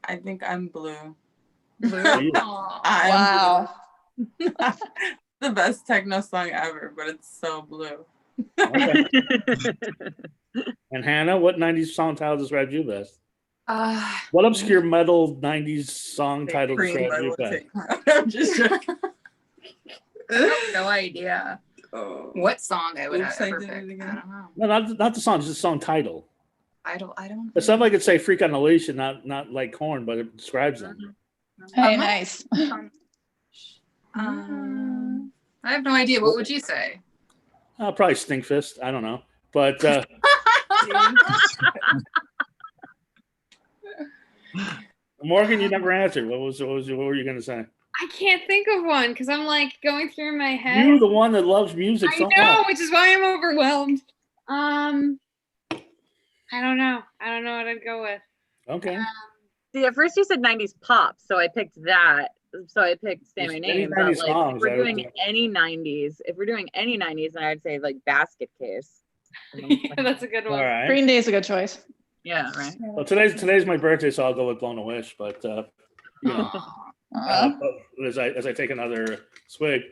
I think I'm blue. Blue. Wow. The best techno song ever, but it's so blue. Okay. And Hannah, what 90s song title describes you best? What obscure metal 90s song title describes you best? I'm just joking. I have no idea what song I would have ever picked. I don't know. No, not the song, just the song title. I don't. But somebody could say "Freak on the Leash" and not like Korn, but it describes them. Hey, nice. I have no idea. What would you say? Probably Stinkfist. I don't know, but Morgan, you never answered. What were you going to say? I can't think of one because I'm like going through my head. You're the one that loves music so much. I know, which is why I'm overwhelmed. I don't know. I don't know what I'd go with. Okay. See, at first you said 90s pop, so I picked that. So I picked Say My Name. But like, if we're doing any 90s, then I'd say like Basket Case. Yeah, that's a good one. All right. Green Day is a good choice. Yeah, right. Well, today's my birthday, so I'll go with Blown a Wish. But you know, as I take another swig.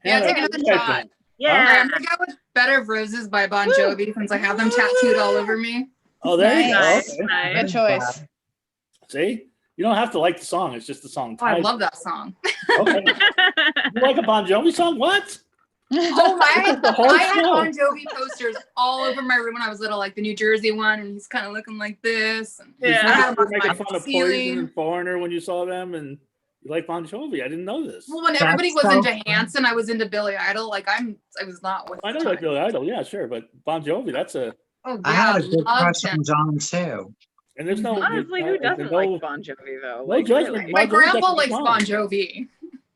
Yeah, take another shot. Yeah, I'm gonna go with Bed of Roses by Bon Jovi since I have them tattooed all over me. Oh, there you go. Nice. Okay. Nice. Good choice. See, you don't have to like the song; it's just the song Oh, I title. love that song. Okay. You like a Bon Jovi song? What? Oh, I had show. Bon Jovi posters all over my room when I was little, like the New Jersey one, and he's kind of looking like this. And Did I had you him on making my fun of Poison ceiling. and Foreigner when you saw them, and you like Bon Jovi? I didn't know this. Well, when everybody was into Hanson, I was into Billy Idol. Like I was not with. I know you like Billy Idol, yeah, sure, but Bon Jovi, that's a. Oh yeah, I had a good loved crush him. on John too. And there's no Honestly, who doesn't like Bon Jovi though? No Like, judgment. really? My Bon Jovi's grandpa like likes the Bon song. Jovi.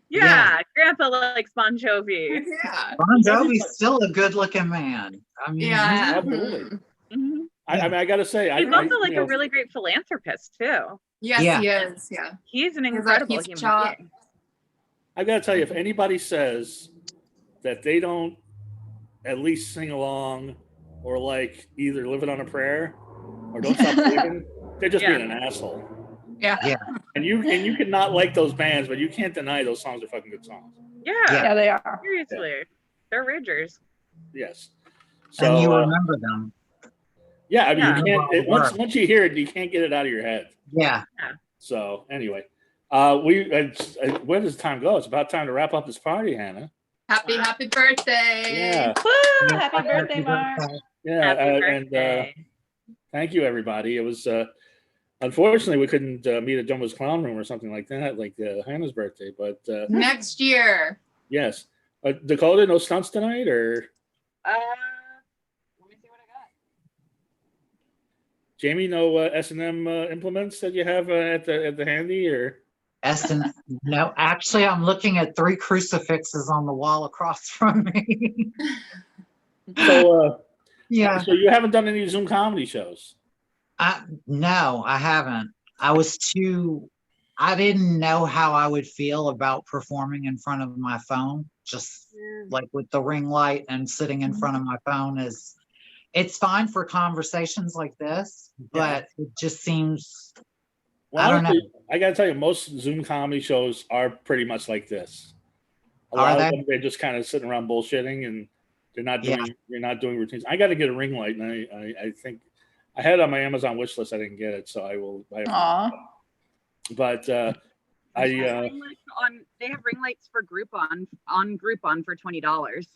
Yeah, Grandpa likes Bon Jovi. Yeah. Bon Jovi's still a good-looking man. I mean, Yeah. Absolutely. Mm-hmm. I mean, I got to say, He's also like a really great philanthropist too. Yes, Yeah. he is. Yeah. He's an He's incredible like, human chop. being. I got to tell you, if anybody says that they don't at least sing along or like either Living on a Prayer or Don't Stop Believing, they're just being an asshole. Yeah. Yeah. And you can not like those bands, but you can't deny those songs are fucking good songs. Yeah, they are. seriously. They're ragers. Yes. So And you remember them. yeah, I mean, Yeah. you can't. Once you hear it, you can't get it out of your head. Yeah. So anyway, where does time go? It's about time to wrap up this party, Hannah. Happy birthday. Yeah. Woo! Happy birthday, Mark. Yeah. Happy And birthday. thank you, everybody. It was unfortunately we couldn't meet at Jumbo's Clown Room or something like that, like Hannah's birthday. But Next year. yes, Dakota, no stunts tonight, or Let me see what I got. Jamie, no S&M implements that you have at the handy, or No, actually, I'm looking at 3 crucifixes on the wall across from me. so Yeah. So you haven't done any Zoom comedy shows? No, I haven't. I didn't know how I would feel about performing in front of my phone, just like with the ring light and sitting in front of my phone it's fine for conversations like this, but it just seems, Well, I don't know. I gotta tell you, most Zoom comedy shows are pretty much like this. A Are lot they? of them, they're just kind of sitting around bullshitting, and they're not doing routines. I got to get a ring light, and I think I had it on my Amazon wish list. I didn't get it, so I will buy it. Aw. But They have ring lights for Groupon for $20.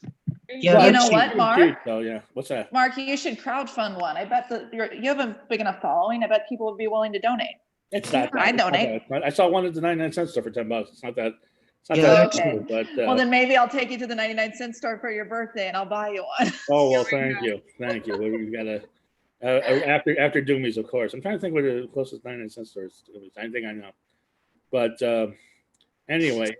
Yeah, You they're know cheap. what, Mark? Cute, so yeah, what's that? Mark, you should crowdfund one. I bet that you have a big enough following. I bet people would be willing to donate. It's not that. I'd donate. I saw one at the 99-cent store for $10. It's not that. It's not Yeah, that okay. expensive, but Well, then maybe I'll take you to the 99-cent store for your birthday and I'll buy you one. oh well, thank you. We gotta after Doomies, of course. I'm trying to think what the closest 99-cent store is. I think I know, but anyway,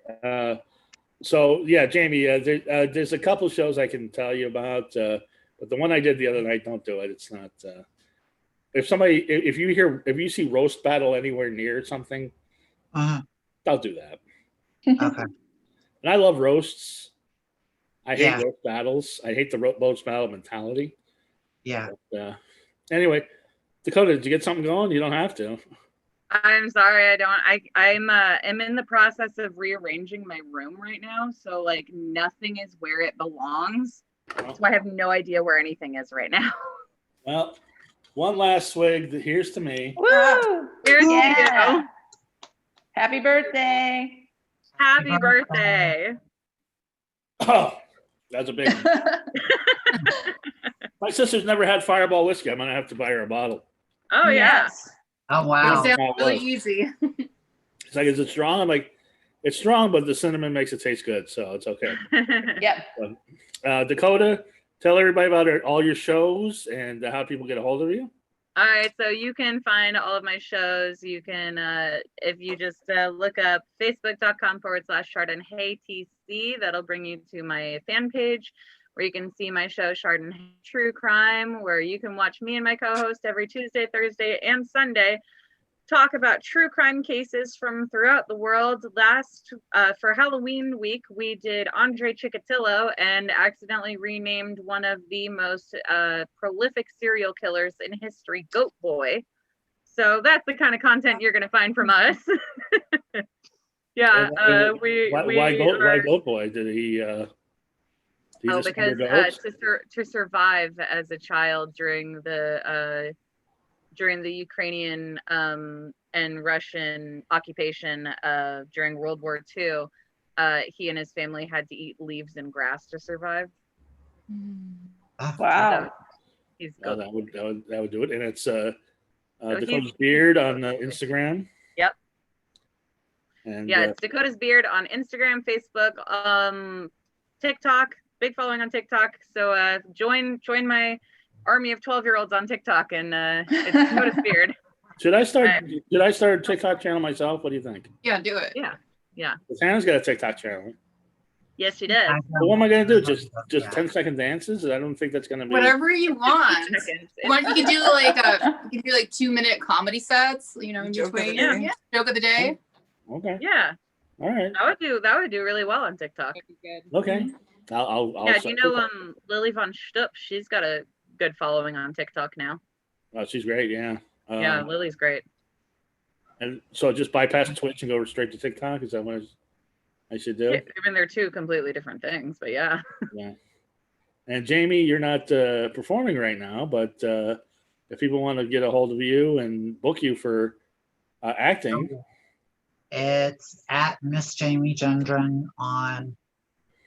so yeah, Jamie, there's a couple shows I can tell you about, but the one I did the other night, don't do it. It's not. If you see roast battle anywhere near something, don't do that. Okay. And I love roasts. I hate roast battles. I hate the roast battle mentality. Yeah. But, anyway, Dakota, did you get something going? You don't have to. I'm sorry, I don't. I'm in the process of rearranging my room right now, so like nothing is where it belongs. So I have no idea where anything is right now. Well, one last swig. Here's to me. Woo! Here's to Yeah. you. Happy birthday. Happy birthday. Oh, that's a big one. My sister's never had Fireball whiskey. I'm gonna have to buy her a bottle. Oh yeah. Yes. Oh, wow. It sounds really easy. It's like, is it strong? I'm like, it's strong, but the cinnamon makes it taste good, so it's okay. Yep. Dakota, tell everybody about all your shows and how people get a hold of you. All right, so you can find all of my shows. You can, if you just look up facebook.com/ChardonnayTC, that'll bring you to my fan page where you can see my show Chardonnay True Crime, where you can watch me and my co-host every Tuesday, Thursday, and Sunday talk about true crime cases from throughout the world. For Halloween week, we did Andre Chikatilo and accidentally renamed one of the most prolific serial killers in history, Goat Boy. So that's the kind of content you're going to find from us. Yeah, why Goat Boy? Did he? Because to survive as a child during the Ukrainian and Russian occupation during World War II, he and his family had to eat leaves and grass to survive. Wow. That would do it. And it's Dakota's Beard on Instagram. Yep. And yeah, it's Dakota's Beard on Instagram, Facebook, TikTok. Big following on TikTok. So join my army of 12-year-olds on TikTok, and it's Dakota's Beard. Should I start a TikTok channel myself? What do you think? Yeah, do it. Yeah. Hannah's got a TikTok channel. Yes, she does. But what am I gonna do? Just 10-second dances? I don't think that's gonna be Whatever you want. You could do like 2-minute comedy sets, in between. Yeah. Joke of the day. Okay. Yeah. All right. That would do really well on TikTok. Okay. I'll yeah, do you know Lily von Stupp? She's got a good following on TikTok now. Oh, she's great. Yeah. Yeah, Lily's great. And so just bypass Twitch and go straight to TikTok? Is that what I should do? I mean, they're two completely different things, but yeah. Yeah. And Jamie, you're not performing right now, but if people want to get a hold of you and book you for acting, it's at Miss Jamie Gendron on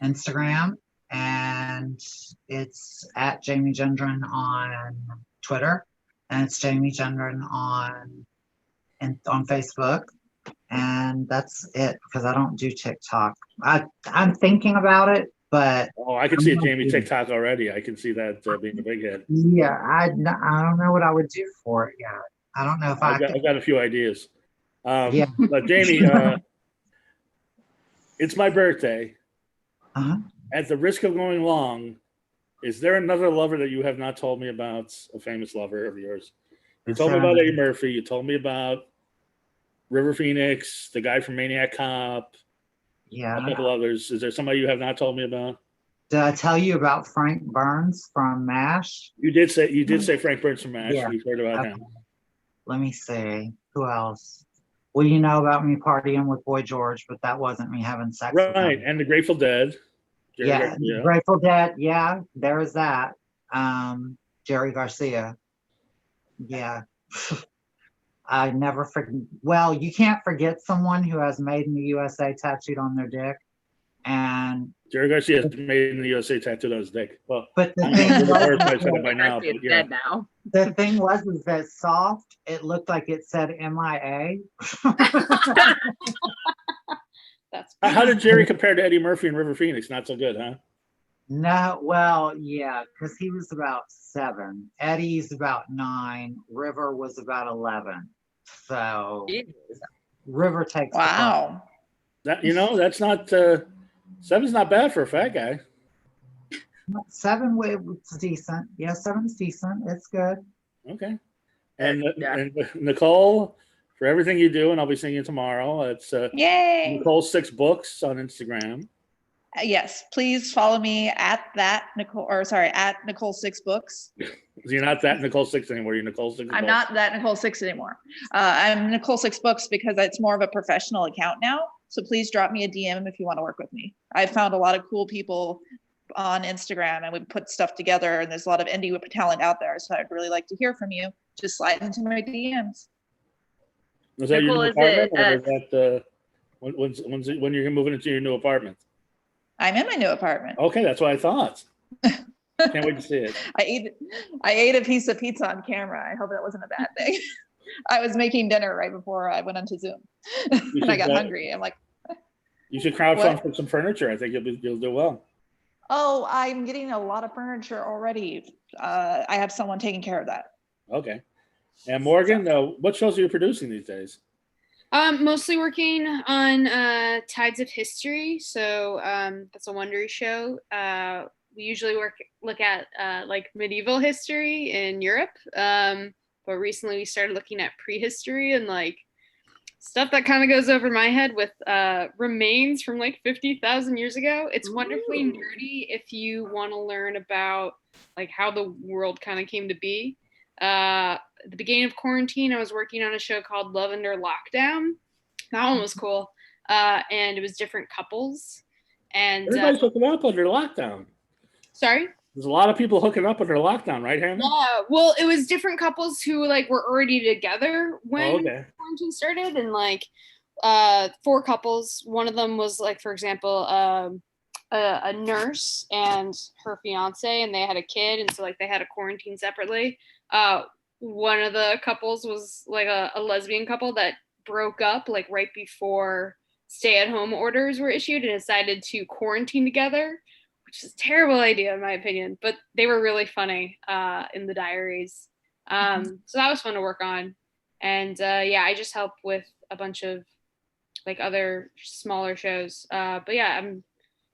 Instagram, and it's at Jamie Gendron on Twitter, and it's Jamie Gendron on Facebook, and that's it because I don't do TikTok. I'm thinking about it, but I can see a Jamie TikTok already. I can see that being a big hit. Yeah, I don't know what I would do for it yet. I don't know if I've got a few ideas. Yeah. But Jamie, it's my birthday. At the risk of going long, is there another lover that you have not told me about, a famous lover of yours? You told me about Eddie Murphy. You told me about River Phoenix, the guy from Maniac Cop. Yeah. A couple others. Is there somebody you have not told me about? Did I tell you about Frank Burns from MASH? You did say Frank Burns from MASH. Yeah. We've heard about him. Let me see. Who else? Well, you know about me partying with Boy George, but that wasn't me having sex with him. Right, and the Grateful Dead. Jerry Garcia. Grateful Dead. Yeah, there is that. Jerry Garcia. Yeah. I never forget. Well, you can't forget someone who has "Made in the USA" tattooed on their dick. And Jerry Garcia has "Made in the USA" tattooed on his dick. Well, but the thing was, is that soft, it looked like it said MIA. How did Jerry compare to Eddie Murphy and River Phoenix? Not so good, huh? No, well, yeah, because he was about 7. Eddie's about 9. River was about 11. So River takes wow. That that's not 7's not bad for a fat guy. 7 was decent. Yeah, 7's decent. It's good. Okay. And Nicole, for everything you do, and I'll be seeing you tomorrow. It's Yay. Nicole Sixx Books on Instagram. Yes, please follow me at Nicole Sixx Books. You're not that Nicole Sixx anymore. You're Nicole Sixx. I'm not that Nicole Sixx anymore. I'm Nicole Sixx Books because it's more of a professional account now. So please drop me a DM if you want to work with me. I've found a lot of cool people on Instagram, and we put stuff together, and there's a lot of indie talent out there. So I'd really like to hear from you. Just slide into my DMs. Is that your new apartment, or is that when you're moving into your new apartment? I'm in my new apartment. Okay, that's what I thought. Can't wait to see it. I ate a piece of pizza on camera. I hope that wasn't a bad thing. I was making dinner right before I went onto Zoom, and I got hungry. I'm like, you should crowdfund for some furniture. I think you'll do well. Oh, I'm getting a lot of furniture already. I have someone taking care of that. Okay. And Morgan, what shows are you producing these days? Mostly working on Tides of History. So that's a Wondery show. We usually look at like medieval history in Europe. But recently we started looking at prehistory and like stuff that kind of goes over my head with remains from like 50,000 years ago. It's wonderfully nerdy if you want to learn about like how the world kind of came to be. At the beginning of quarantine, I was working on a show called Love Under Lockdown. That one was cool. And it was different couples. And everybody's hooking up under lockdown. Sorry? There's a lot of people hooking up under lockdown, right, Hannah? Yeah, well, it was different couples who like were already together when quarantine started, and like 4 couples. One of them was like, for example, a nurse and her fiance, and they had a kid, and so like they had a quarantine separately. One of the couples was like a lesbian couple that broke up like right before stay-at-home orders were issued and decided to quarantine together, which is a terrible idea in my opinion, but they were really funny in the diaries. So that was fun to work on. And I just help with a bunch of like other smaller shows. But yeah,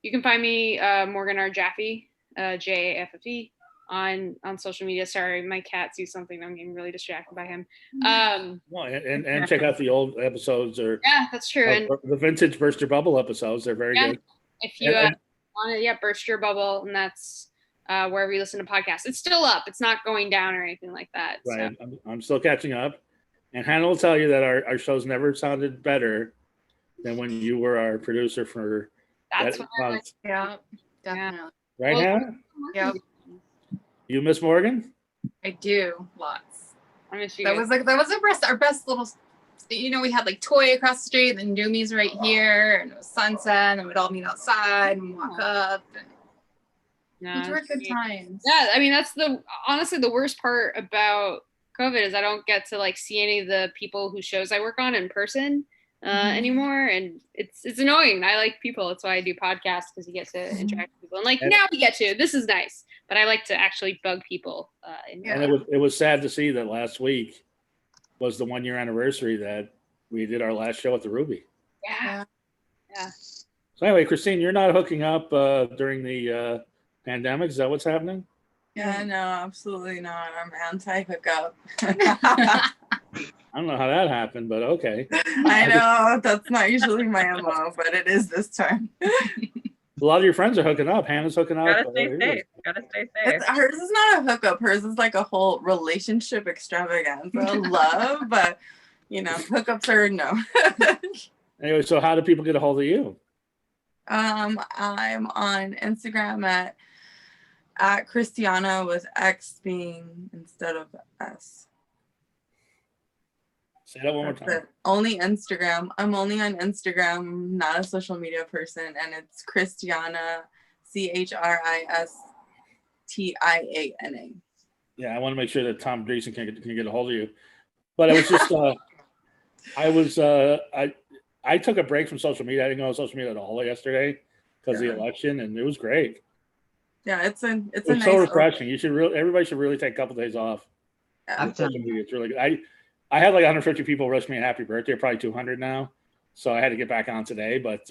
you can find me Morgan R. Jaffe, Jaffe on social media. Sorry, my cat sees something. I'm getting really distracted by him. And check out the old episodes, or that's true. And the vintage Burst Your Bubble episodes. They're very good. If you want to, Burst Your Bubble, and that's wherever you listen to podcasts. It's still up. It's not going down or anything like that. Right. So. I'm still catching up. And Hannah will tell you that our shows never sounded better than when you were our producer for That's that what I month. Yeah, definitely. Right, Well, Hannah? Yep, You miss Morgan? I do lots. I miss you That guys. was our best little. You know, we had like Toy across the street, and Doomy's right here, and it was sunset, and we'd all meet outside and walk up. And No, those were good times. yeah, I mean that's honestly the worst part about COVID is I don't get to like see any of the people whose shows I work on in person anymore, and it's annoying. I like people, that's why I do podcasts, because you get to interact with people, and like now we get to. This is nice, but I like to actually bug people. And it was sad to see that last week was the 1 year anniversary that we did our last show at the Ruby. Yeah. So anyway, Christine, you're not hooking up during the pandemic. Is that what's happening? Yeah, no, absolutely not. I'm anti-hookup. I don't know how that happened, but okay. I know that's not usually my MO, but it is this time. A lot of your friends are hooking up. Hannah's hooking up. Gotta stay safe. Gotta stay safe. Hers is not a hookup. Hers is like a whole relationship extravaganza. Love, but you know, hookups are no. Anyway, so how do people get a hold of you? I'm on Instagram at Christiana with X being instead of S. Say that one more time. Only Instagram. I'm only on Instagram. I'm not a social media person, and it's Christiana, ChristiAna. Yeah, I want to make sure that Tom Dreesen can get a hold of you. But it was just I took a break from social media. I didn't go on social media at all yesterday because of the election, and it was great. Yeah, it's so nice refreshing. Everybody should really take a couple days off. Yeah. Social media, it's really good. I had like 150 people wish me a happy birthday, probably 200 now. So I had to get back on today. But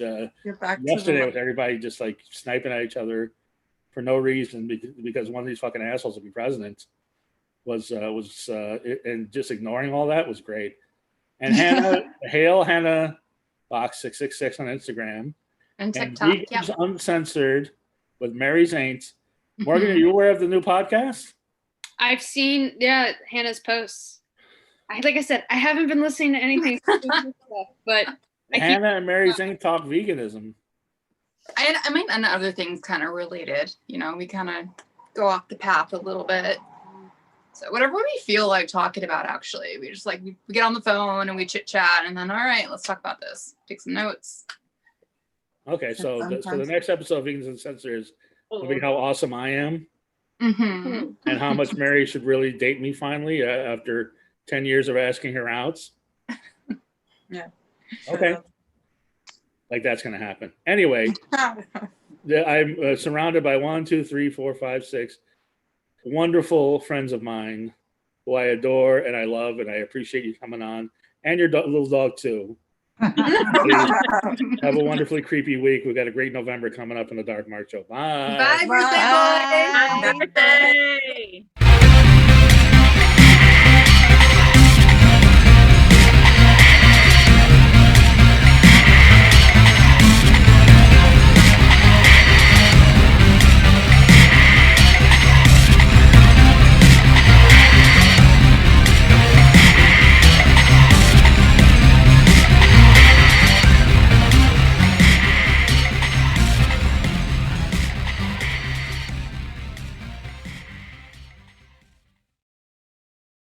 yesterday with everybody just like sniping at each other for no reason because one of these fucking assholes will be president and just ignoring all that was great. And Hannah, hail Hannah Box 666 on Instagram And TikTok, Vegans Uncensored with Mary's Ain't. Morgan, are you aware of the new podcast? I've seen Hannah's posts. Like I said, I haven't been listening to anything, but Hannah and Mary's Ain't talk veganism. I mean, and other things kind of related. You know, we kind of go off the path a little bit. So whatever we feel like talking about, actually, we just like we get on the phone and we chit chat, and then all right, let's talk about this. Take some notes. Okay, so the next episode of Vegans Uncensored will be how awesome I am, and how much Mary should really date me finally after 10 years of asking her out. Yeah. Okay. Like that's gonna happen. Anyway, I'm surrounded by 1, 2, 3, 4, 5, 6 wonderful friends of mine who I adore and I love, and I appreciate you coming on, and your little dog too. Have a wonderfully creepy week. We've got a great November coming up in the Dark March Show. Bye. Bye, birthday boy. Bye.